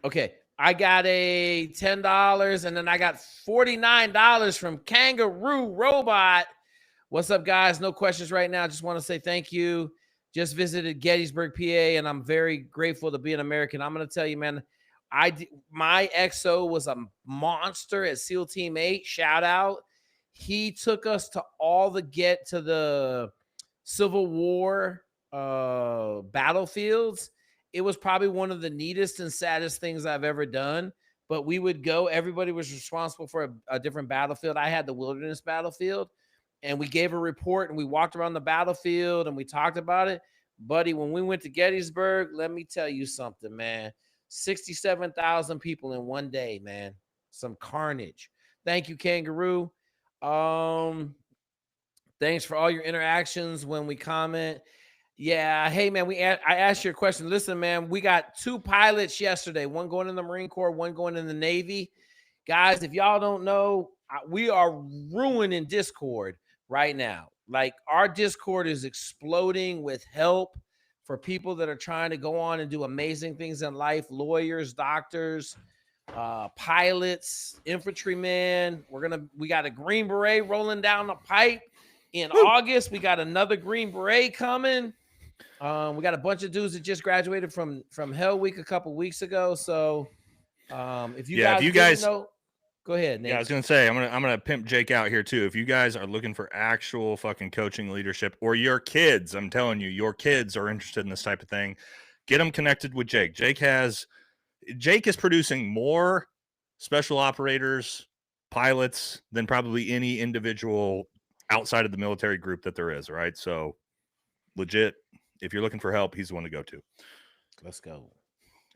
Okay. I got a $10, and then I got $49 from Kangaroo Robot. What's up, guys? No questions right now. Just want to say thank you. Just visited Gettysburg, PA, and I'm very grateful to be an American. I'm going to tell you, man, my XO was a monster at SEAL Team 8. Shout out. He took us to the Civil War battlefields. It was probably one of the neatest and saddest things I've ever done. But we would go. Everybody was responsible for a different battlefield. I had the wilderness battlefield, and we gave a report, and we walked around the battlefield, and we talked about it. Buddy, when we went to Gettysburg, let me tell you something, man. 67,000 people in one day, man. Some carnage. Thank you, Kangaroo. Thanks for all your interactions when we comment. Yeah, hey, man, I asked you a question. Listen, man, we got 2 pilots yesterday, one going in the Marine Corps, one going in the Navy. Guys, if y'all don't know, we are ruining Discord right now. Like, our Discord is exploding with help for people that are trying to go on and do amazing things in life, lawyers, doctors, pilots, infantrymen. We got a Green Beret rolling down the pipe in August. We got another Green Beret coming. We got a bunch of dudes that just graduated from Hell Week a couple weeks ago. So if you guys didn't know, go ahead, Nate. Yeah, I was gonna say I'm gonna pimp Jake out here too. If you guys are looking for actual fucking coaching leadership, or your kids, I'm telling you, your kids are interested in this type of thing, get them connected with Jake. Jake is producing more special operators, pilots than probably any individual outside of the military group that there is, right? So legit, if you're looking for help, he's the one to go to. Let's go.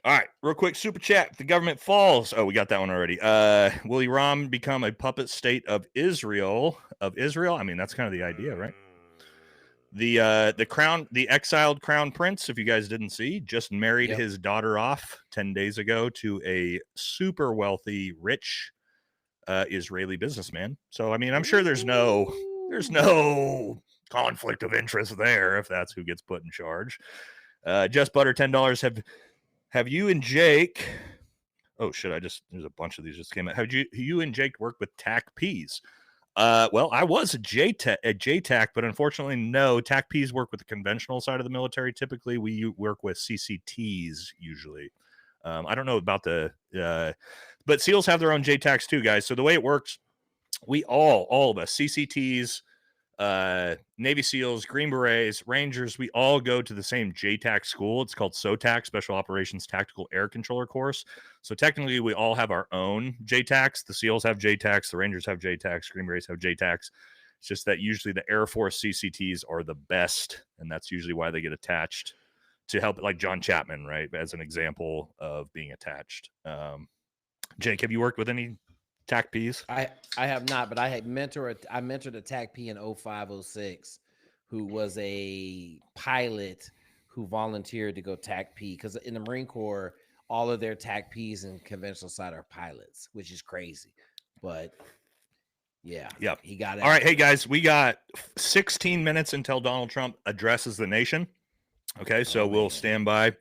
All right, real quick, super chat. If the government falls, we got that one already. Will Iran become a puppet state of Israel? I mean, that's kind of the idea, right? The exiled crown prince, if you guys didn't see, just married his daughter off 10 days ago to a super wealthy, rich Israeli businessman. So, I mean, I'm sure there's no conflict of interest there if that's who gets put in charge. Just Butter, $10. Have you and Jake? Oh shit! There's a bunch of these just came out. Have you and Jake worked with TAC-Ps? Well, I was a JTAC, but unfortunately, no. TAC-Ps work with the conventional side of the military. Typically, we work with CCTs usually. I don't know about but SEALs have their own JTACs too, guys. So the way it works, we all of us, CCTs, Navy SEALs, Green Berets, Rangers, we all go to the same JTAC school. It's called SOTAC, Special Operations Tactical Air Controller Course. So technically, we all have our own JTACs. The SEALs have JTACs, the Rangers have JTACs, Green Berets have JTACs. It's just that usually the Air Force CCTs are the best, and that's usually why they get attached to help, like John Chapman, right, as an example of being attached. Jake, have you worked with any TAC-Ps? I have not, but I mentored a TAC-P in 0506 who was a pilot who volunteered to go TAC-P, because in the Marine Corps, all of their TAC-Ps and conventional side are pilots, which is crazy. But yeah, he got it. All right, hey guys, we got 16 minutes until Donald Trump addresses the nation. Okay, so we'll stand by.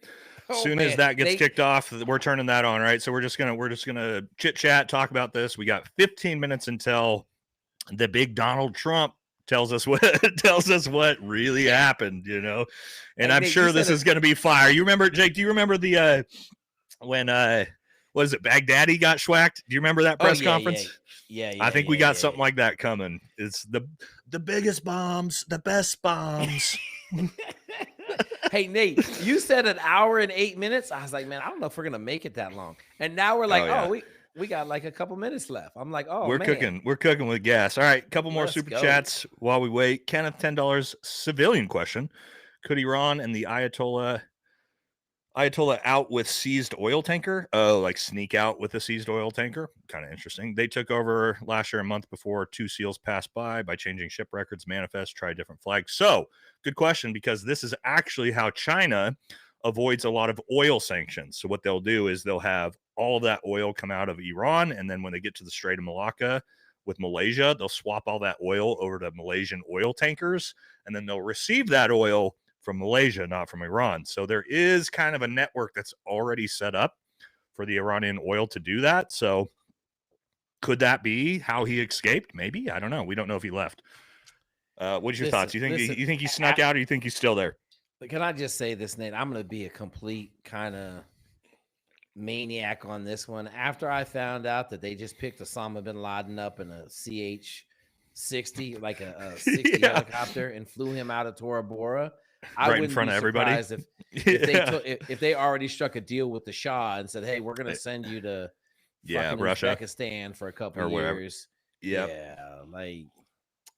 As soon as that gets kicked off, we're turning that on, right? So we're just gonna chit chat, talk about this. We got 15 minutes until the big Donald Trump tells us what really happened, you know. And I'm sure this is gonna be fire. You remember, Jake? Do you remember the when what is it, Baghdadi got schwacked? Do you remember that press conference? Yeah. I think we got something like that coming. It's the biggest bombs, the best bombs. Hey, Nate, you said an hour and 8 minutes. I was like, man, I don't know if we're gonna make it that long. And now we're like, we got like a couple minutes left. I'm like, we're cooking with gas. All right, couple more super chats while we wait. Kenneth, $10 civilian question: could Iran and the Ayatollah out with seized oil tanker? Oh, like sneak out with a seized oil tanker? Kind of interesting. They took over last year, a month before 2 SEALs passed by changing ship records, manifest, try different flags. So good question, because this is actually how China avoids a lot of oil sanctions. So what they'll do is they'll have all of that oil come out of Iran, and then when they get to the Strait of Malacca with Malaysia, they'll swap all that oil over to Malaysian oil tankers, and then they'll receive that oil from Malaysia, not from Iran. So there is kind of a network that's already set up for the Iranian oil to do that. So could that be how he escaped? Maybe. I don't know. We don't know if he left. What's your thoughts? You think he snuck out, or you think he's still there? Can I just say this, Nate? I'm going to be a complete kind of maniac on this one. After I found out that they just picked Osama bin Laden up in a CH-60, like a 60 helicopter, and flew him out of Tora Bora, I wouldn't in front of everybody. If they already struck a deal with the Shah and said, "Hey, we're going to send you to Russia, Uzbekistan for a couple of years." Yeah, like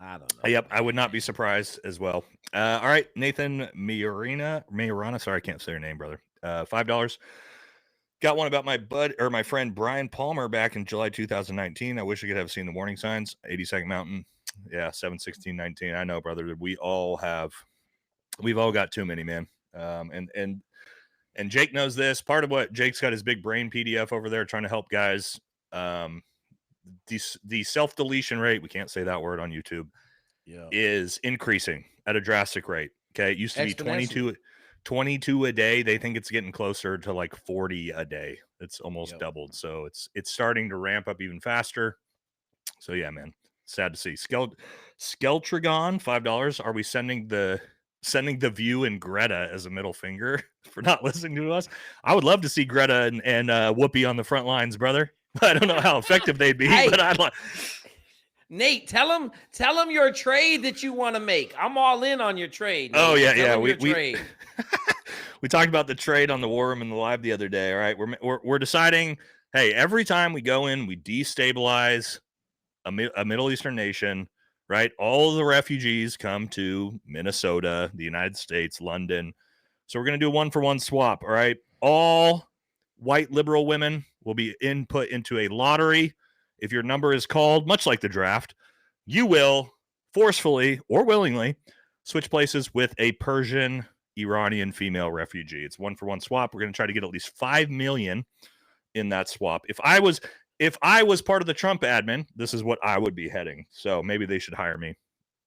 I don't know. Yep, I would not be surprised as well. All right, Nathan Majorana. Sorry, I can't say your name, brother. $5. Got one about my friend Brian Palmer back in July 2019. I wish I could have seen the warning signs. 82nd Mountain. Yeah, 7/16/19. I know, brother. We've all got too many, man. And Jake knows this. Part of what Jake's got his big brain PDF over there trying to help guys. The self-deletion rate, we can't say that word on YouTube, is increasing at a drastic rate. Okay. It used to be 22 a day. They think it's getting closer to like 40 a day. It's almost doubled. So it's starting to ramp up even faster. So yeah, man, sad to see. Skeltragon, $5. Are we sending the View and Greta as a middle finger for not listening to us? I would love to see Greta and Whoopi on the front lines, brother. I don't know how effective they'd be, but I'd like. Nate, tell them your trade that you want to make. I'm all in on your trade. Nate. Oh yeah, tell yeah. trade. We talked about the trade on the War Room in the live the other day. All right, we're deciding. Hey, every time we go in, we destabilize a Middle Eastern nation. Right, all of the refugees come to Minnesota, the United States, London. So we're gonna do a 1-for-1 swap. All right, all white liberal women will be input into a lottery. If your number is called, much like the draft, you will forcefully or willingly switch places with a Persian Iranian female refugee. It's 1-for-1 swap. We're going to try to get at least 5 million in that swap. If I was part of the Trump admin, this is what I would be heading. So maybe they should hire me.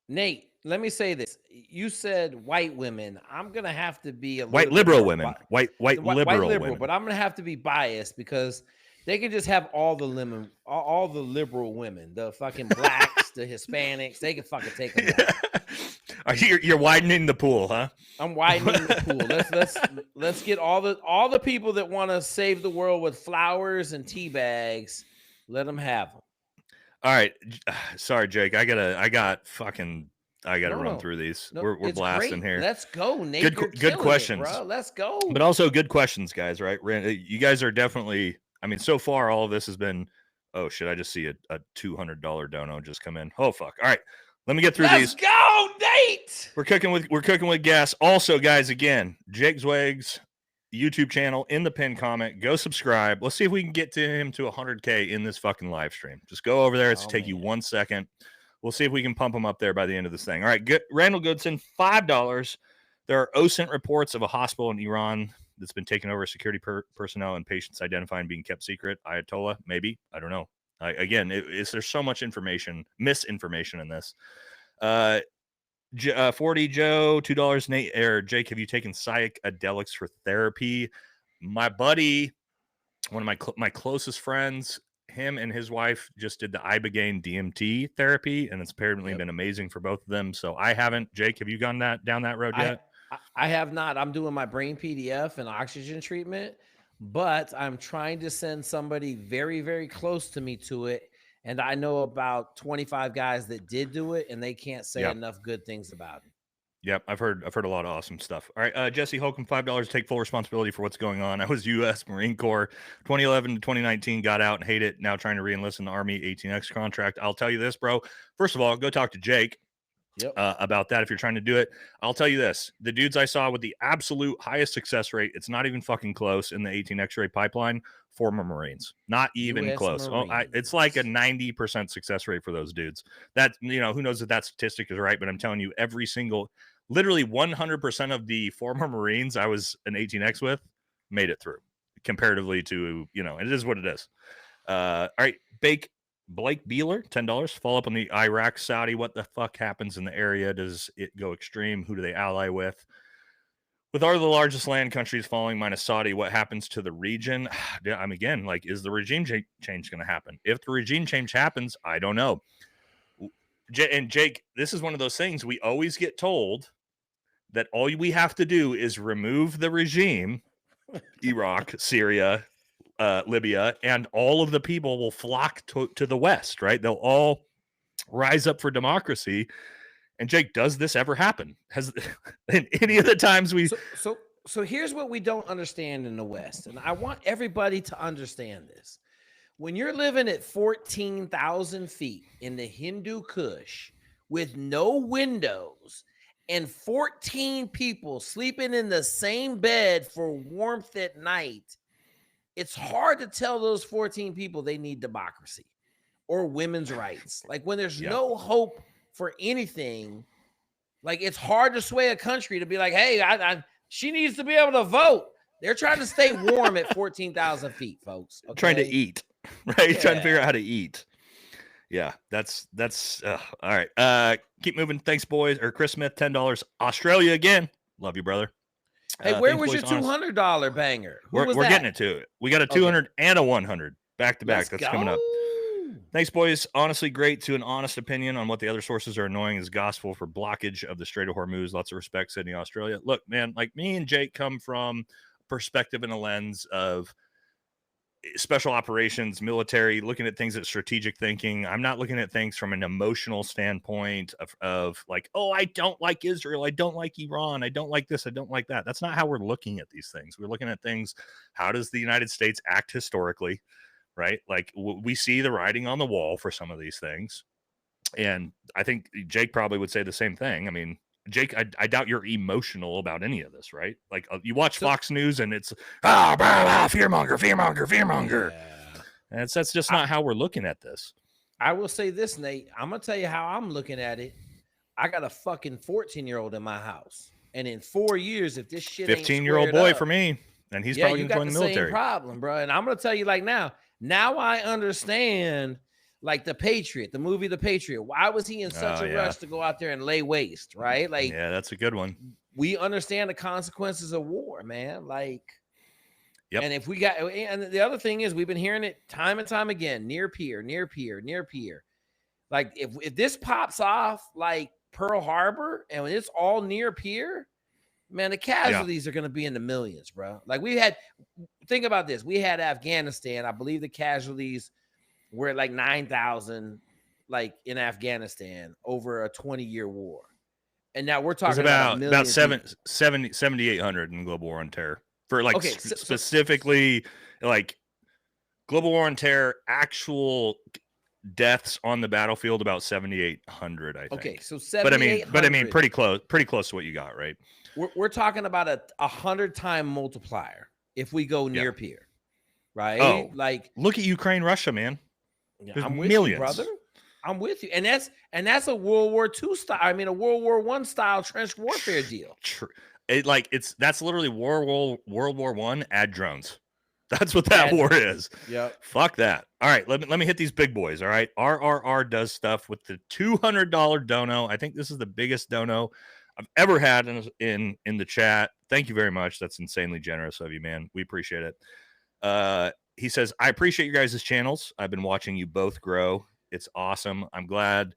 Nate, let me say this. You said white women. I'm going to have to be a white liberal women. White liberal women. But I'm going to have to be biased because they can just have all the liberal women, the fucking blacks, the Hispanics. They can fucking take them all. You're widening the pool, huh? I'm widening the pool. Let's get all the people that want to save the world with flowers and tea bags. Let them have them. All right, sorry, Jake. I gotta run through these. We're blasting great. here. Let's go, Nate. Good questions, bro. Let's go. But also good questions, guys. Right? You guys are definitely. I mean, so far all of this has been. Oh shit! I just see a $200 dono just come in. Oh fuck! All right, let me get through these. Let's go, Nate. We're cooking with gas. Also, guys, again, Jake Zweig's YouTube channel in the pinned comment. Go subscribe. Let's see if we can get to him to 100K in this fucking live stream. Just go over there. It's take you 1 second. We'll see if we can pump him up there by the end of this thing. All right, Randall Goodson, $5. There are OSINT reports of a hospital in Iran that's been taken over. Security personnel and patients identified and being kept secret. Ayatollah, maybe. I don't know. There's so much misinformation in this. 40 Joe, $2. Nate or Jake, have you taken psychedelics for therapy? My buddy, one of my closest friends, him and his wife just did the Ibogaine DMT therapy, and it's apparently been amazing for both of them. So I haven't. Jake, have you gone down that road yet? I have not. I'm doing my brain PDF and oxygen treatment, but I'm trying to send somebody very, very close to me to it. And I know about 25 guys that did do it, and they can't say enough good things about it. Yep, I've heard a lot of awesome stuff. All right, Jesse Holcomb, $5. Take full responsibility for what's going on. I was U.S. Marine Corps, 2011 to 2019, got out and hate it. Now trying to re-enlist in the Army 18X contract. I'll tell you this, bro. First of all, go talk to Jake about that if you're trying to do it. I'll tell you this. The dudes I saw with the absolute highest success rate, it's not even fucking close in the 18X-ray pipeline, former Marines. Not even US close. It's like a 90% success rate for those dudes. That, who knows if that statistic is right, but I'm telling you, literally 100% of the former Marines I was an 18X with made it through, comparatively to, it is what it is. All right, Blake Beeler, $10. Follow up on the Iraq Saudi. What the fuck happens in the area? Does it go extreme? Who do they ally with? With all the largest land countries following minus Saudi, what happens to the region? Again, is the regime change going to happen? If the regime change happens, I don't know. And Jake, this is one of those things we always get told that all we have to do is remove the regime, Iraq, Syria, Libya, and all of the people will flock to the West, right? They'll all rise up for democracy. And Jake, does this ever happen? Has in any of the times we... So here's what we don't understand in the West. And I want everybody to understand this. When you're living at 14,000 feet in the Hindu Kush with no windows and 14 people sleeping in the same bed for warmth at night, it's hard to tell those 14 people they need democracy or women's rights. When there's no hope for anything, it's hard to sway a country to be like, hey, she needs to be able to vote. They're trying to stay warm at 14,000 feet, folks. Okay? Trying to eat, right? Yeah. Trying to figure out how to eat. Yeah, that's all right. Keep moving. Thanks, boys. Or Chris Smith, $10. Australia again. Love you, brother. Hey, where thanks, was boys, your honest- $200 banger? Who We're was we're that? getting it to it. We got a 200 and a 100 back to back. Let's That's go. coming up. Thanks, boys. Honestly, great to an honest opinion on what the other sources are annoying is gospel for blockage of the Strait of Hormuz. Lots of respect, Sydney, Australia. Look, man, like me and Jake come from a perspective and a lens of special operations, military, looking at things at strategic thinking. I'm not looking at things from an emotional standpoint of like, oh, I don't like Israel. I don't like Iran. I don't like this. I don't like that. That's not how we're looking at these things. We're looking at things. How does the United States act historically? Right? Like we see the writing on the wall for some of these things. And I think Jake probably would say the same thing. I mean, Jake, I doubt you're emotional about any of this, right? Like you watch Fox News and it's, fearmonger, fearmonger, fearmonger. Yeah. And that's just not how we're looking at this. I will say this, Nate. I'm going to tell you how I'm looking at it. I got a fucking 14-year-old in my house. And in 4 years, if this shit 15-year-old boy for me. And he's probably going to join the military. Same problem, bro. And I'm going to tell you like now I understand like The Patriot, the movie The Patriot. Why was he in such a rush to go out there and lay waste, right? Like, yeah, that's a good one. We understand the consequences of war, man. Like, and if we got, and the other thing is we've been hearing it time and time again, near peer, near peer, near peer. Like if this pops off like Pearl Harbor and when it's all near peer, man, the casualties are going to be in the millions, bro. Like think about this. We had Afghanistan. I believe the casualties were at like 9,000, like in Afghanistan over a 20-year war. And now we're talking about 7,800 in global war on terror for like specifically like global war on terror, actual deaths on the battlefield, about 7,800, I think. Okay. So 7,800. But I mean, pretty close to what you got, right? We're talking about a 100-time multiplier if we go near peer, right? Oh, like look at Ukraine, Russia, man. There's I'm with millions. you, brother. I'm with you, and that's a World War II style. I mean, a World War I style trench warfare deal. That's literally World War I. Add drones. That's what that war is. Yep. Fuck that. All right, let me hit these big boys. All right, RRR does stuff with the $200 dono. I think this is the biggest dono I've ever had in the chat. Thank you very much. That's insanely generous of you, man. We appreciate it. He says, I appreciate you guys' channels. I've been watching you both grow. It's awesome. I'm glad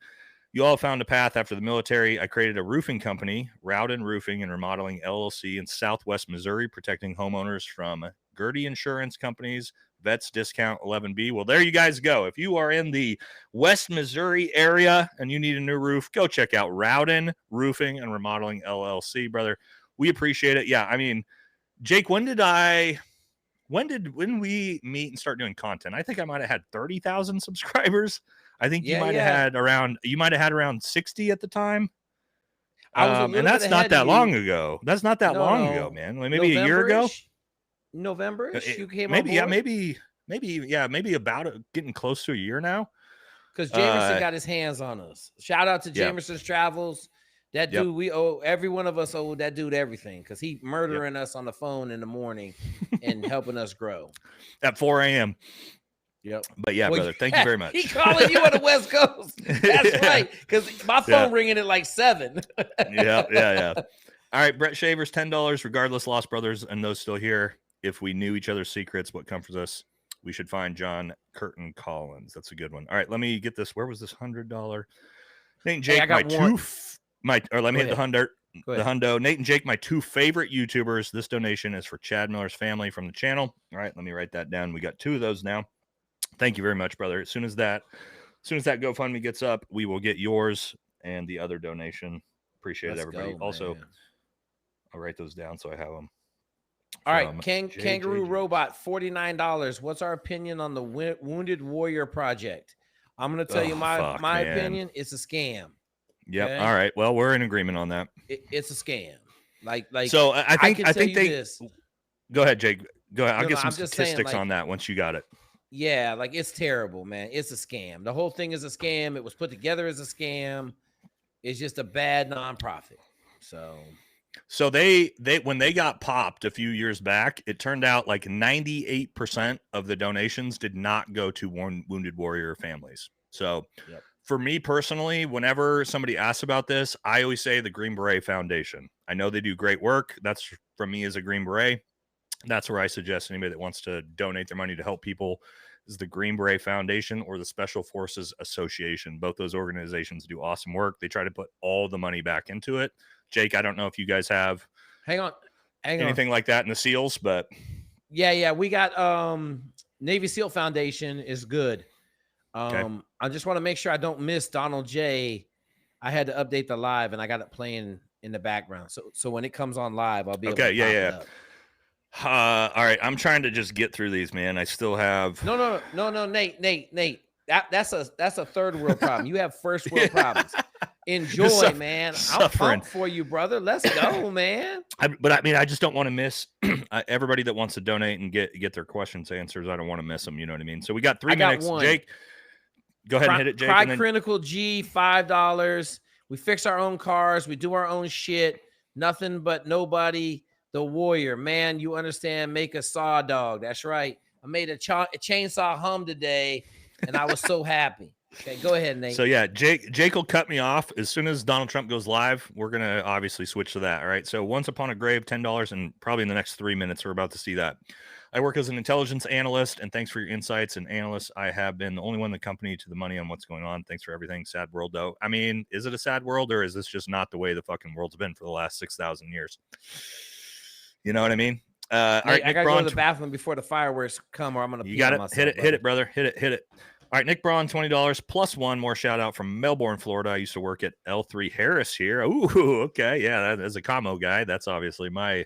you all found a path after the military. I created a roofing company, Rerouting Roofing and Remodeling LLC in Southwest Missouri, protecting homeowners from Gertie insurance companies, Vets Discount 11B. Well, there you guys go. If you are in the West Missouri area and you need a new roof, go check out Rerouting Roofing and Remodeling LLC, brother. We appreciate it. Yeah, I mean, Jake, when we meet and start doing content? I think I might have had 30,000 subscribers. I think you might have had around 60 at the time. And that's not that long ago. That's not that long ago, man. Like maybe a year ago. November-ish, you came maybe, on board? maybe about getting close to a year now. Because Jamerson got his hands on us. Shout out to Jamerson's Travels. That dude, we owe, every one of us owe that dude everything because he murdering us on the phone in the morning and helping us grow. At 4 a.m. Yep. But yeah, brother, thank you very much. He calling you on the West Coast. That's right. Because my phone ringing at like 7. Yeah. All right, Brett Shavers, $10. Regardless, Lost Brothers and those still here. If we knew each other's secrets, what comforts us? We should find John Curtin Collins. That's a good one. All right, let me get this. Where was this $100? Nate and Jake, let me hit the hundo. Nate and Jake, my two favorite YouTubers. This donation is for Chad Miller's family from the channel. All right, let me write that down. We got 2 of those now. Thank you very much, brother. As soon as that GoFundMe gets up, we will get yours and the other donation. Appreciate it, everybody. Also, I'll write those down so I have them. All right, Kangaroo Robot, $49. What's our opinion on the Wounded Warrior Project? I'm going to tell you my opinion. It's a scam. Yep. Okay? All right. Well, we're in agreement on that. It's a scam. Like. So I think this. Go ahead, Jake. Go ahead. I'll get some statistics on that once you got it. Yeah, like it's terrible, man. It's a scam. The whole thing is a scam. It was put together as a scam. It's just a bad nonprofit. So they when they got popped a few years back, it turned out like 98% of the donations did not go to Wounded Warrior families. So for me personally, whenever somebody asks about this, I always say the Green Beret Foundation. I know they do great work. That's from me as a Green Beret. That's where I suggest anybody that wants to donate their money to help people is the Green Beret Foundation or the Special Forces Association. Both those organizations do awesome work. They try to put all the money back into it. Jake, I don't know if you guys have anything like that in the SEALs, but yeah, we got Navy SEAL Foundation is good. Okay. I just want to make sure I don't miss Donald J. I had to update the live and I got it playing in the background. So when it comes on live, I'll be able to pop it up. All right, I'm trying to just get through these, man. I still have no, Nate. That's a third world problem. You have first world problems. Enjoy, man. I'm pumped for you, brother. Let's go, man. But I mean, I just don't want to miss everybody that wants to donate and get their questions answered. I don't want to miss them. You know what I mean? So we got 3 minutes. Jake, go ahead and hit it, Jake. Cry Critical G, $5. We fix our own cars. We do our own shit. Nothing but nobody. The warrior, man, you understand, make a saw dog. That's right. I made a chainsaw hum today, and I was so happy. Okay, go ahead, Nate. So, yeah, Jake will cut me off. As soon as Donald Trump goes live, we're going to obviously switch to that, all right? So, Once Upon a Grave, $10, and probably in the next 3 minutes, we're about to see that. I work as an intelligence analyst, and thanks for your insights and analysts. I have been the only one in the company to the money on what's going on. Thanks for everything. Sad world, though. I mean, is it a sad world, or is this just not the way the fucking world's been for the last 6,000 years? You know what I mean? All right, I gotta go to the bathroom before the fireworks come, or I'm gonna. You got it. Hit it, brother. Hit it. All right, Nick Braun, $20 plus one more shout out from Melbourne, Florida. I used to work at L3 Harris here. Ooh, okay, yeah, as a commo guy, that's obviously my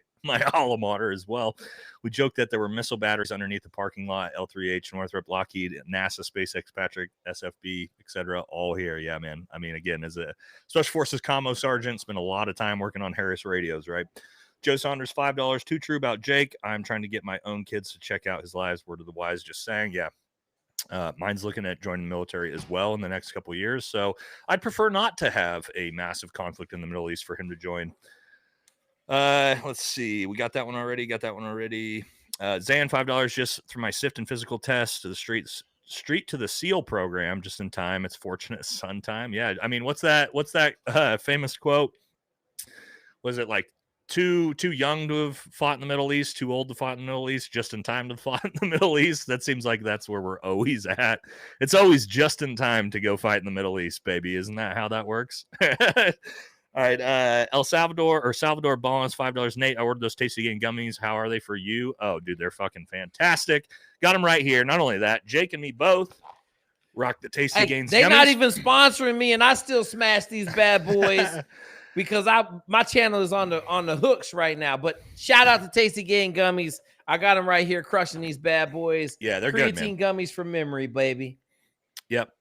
alma mater as well. We joked that there were missile batteries underneath the parking lot. L3H, Northrop, Lockheed, NASA, SpaceX, Patrick, SFB, etc. All here. Yeah, man. I mean, again, as a Special Forces commo sergeant, spent a lot of time working on Harris radios, right? Joe Saunders, $5. Too true about Jake. I'm trying to get my own kids to check out his lives. Word of the wise, just saying. Yeah. Mine's looking at joining the military as well in the next couple of years. So I'd prefer not to have a massive conflict in the Middle East for him to join. Let's see. We got that one already. Zan, $5 just through my SIFT and physical test to the street to the SEAL program just in time. It's fortunate son time. Yeah. I mean, what's that famous quote? Was it like too young to have fought in the Middle East, too old to fight in the Middle East, just in time to fight in the Middle East? That seems like that's where we're always at. It's always just in time to go fight in the Middle East, baby. Isn't that how that works? All right. Salvador Bonus, $5. Nate, I ordered those Tasty Gain gummies. How are they for you? Oh, dude, they're fucking fantastic. Got them right here. Not only that, Jake and me both rock the Tasty Gains They're gummies. not even sponsoring me, and I still smash these bad boys. Because my channel is on the hooks right now. But shout out to Tasty Gain Gummies. I got them right here crushing these bad boys. Yeah, they're good, man. Creatine gummies from memory, baby. Yep.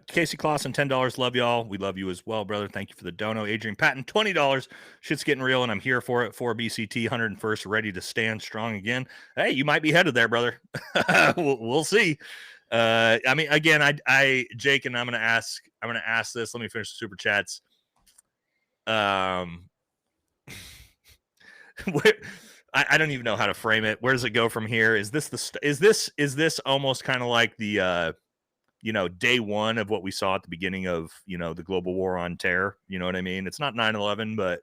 Casey Clausen, $10. Love y'all. We love you as well, brother. Thank you for the dono. Adrian Patton, $20. Shit's getting real, and I'm here for it. 4 BCT, 101st, ready to stand strong again. Hey, you might be headed there, brother. We'll see. I mean, again, I Jake, and I'm gonna ask this. Let me finish the super chats. I don't even know how to frame it. Where does it go from here? Is this almost kind of like the day one of what we saw at the beginning of the global war on terror? You know what I mean? It's not 9/11, but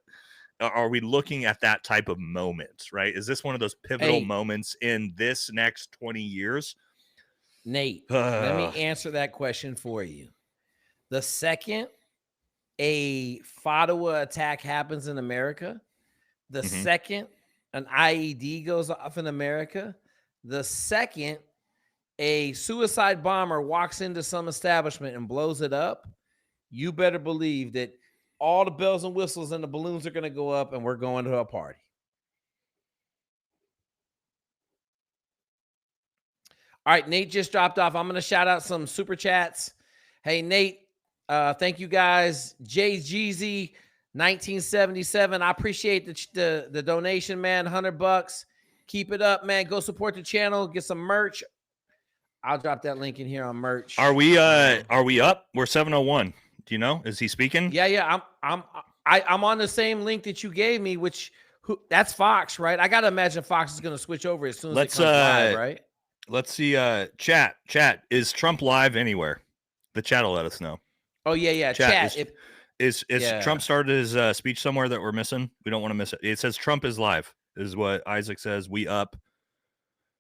are we looking at that type of moment? Right? Is this one of those pivotal moments in this next 20 years? Nate, let me answer that question for you. The second a FATWA attack happens in America, the second an IED goes off in America, the second a suicide bomber walks into some establishment and blows it up, you better believe that all the bells and whistles and the balloons are going to go up and we're going to a party. All right, Nate just dropped off. I'm going to shout out some super chats. Hey, Nate. Thank you guys. Jay Jeezy, 1977. I appreciate the donation, man. $100. Keep it up, man. Go support the channel. Get some merch. I'll drop that link in here on merch. Are we up? We're 701. Do you know? Is he speaking? Yeah. I'm on the same link that you gave me, that's Fox, right? I gotta imagine Fox is gonna switch over as soon as it comes live, right? Let's see. Chat. Is Trump live anywhere? The chat will let us know. Oh yeah. Chat, Chat. Is Yeah. Trump started his speech somewhere that we're missing? We don't want to miss it. It says Trump is live, is what Isaac says. We up.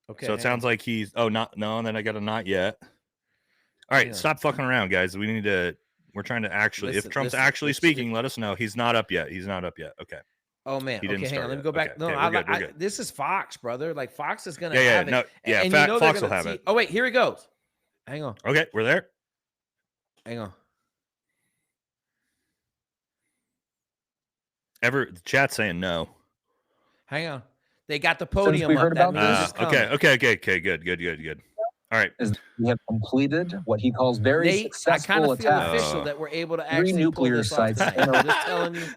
Okay. So it sounds like he's and then I got a not yet. All right, stop fucking around, guys. We're trying to actually, if Trump's actually speaking, let us know. He's not up yet. Okay. Oh man. Okay, hang on. Let me go back. Okay, No, we're good. this is Fox, brother. Like Fox is gonna Yeah, have it. no, yeah, and Fox will have it. Oh wait, here he goes. Hang on. Okay, we're there. Hang on. The chat's saying no. Hang on. They got the podium we up. heard That about means this? it's coming. Okay, good. All right. We have completed what he calls very I kind successful of feel attacks. official that we're able to 3 actually pull nuclear this off sites tonight. in I'm just telling you.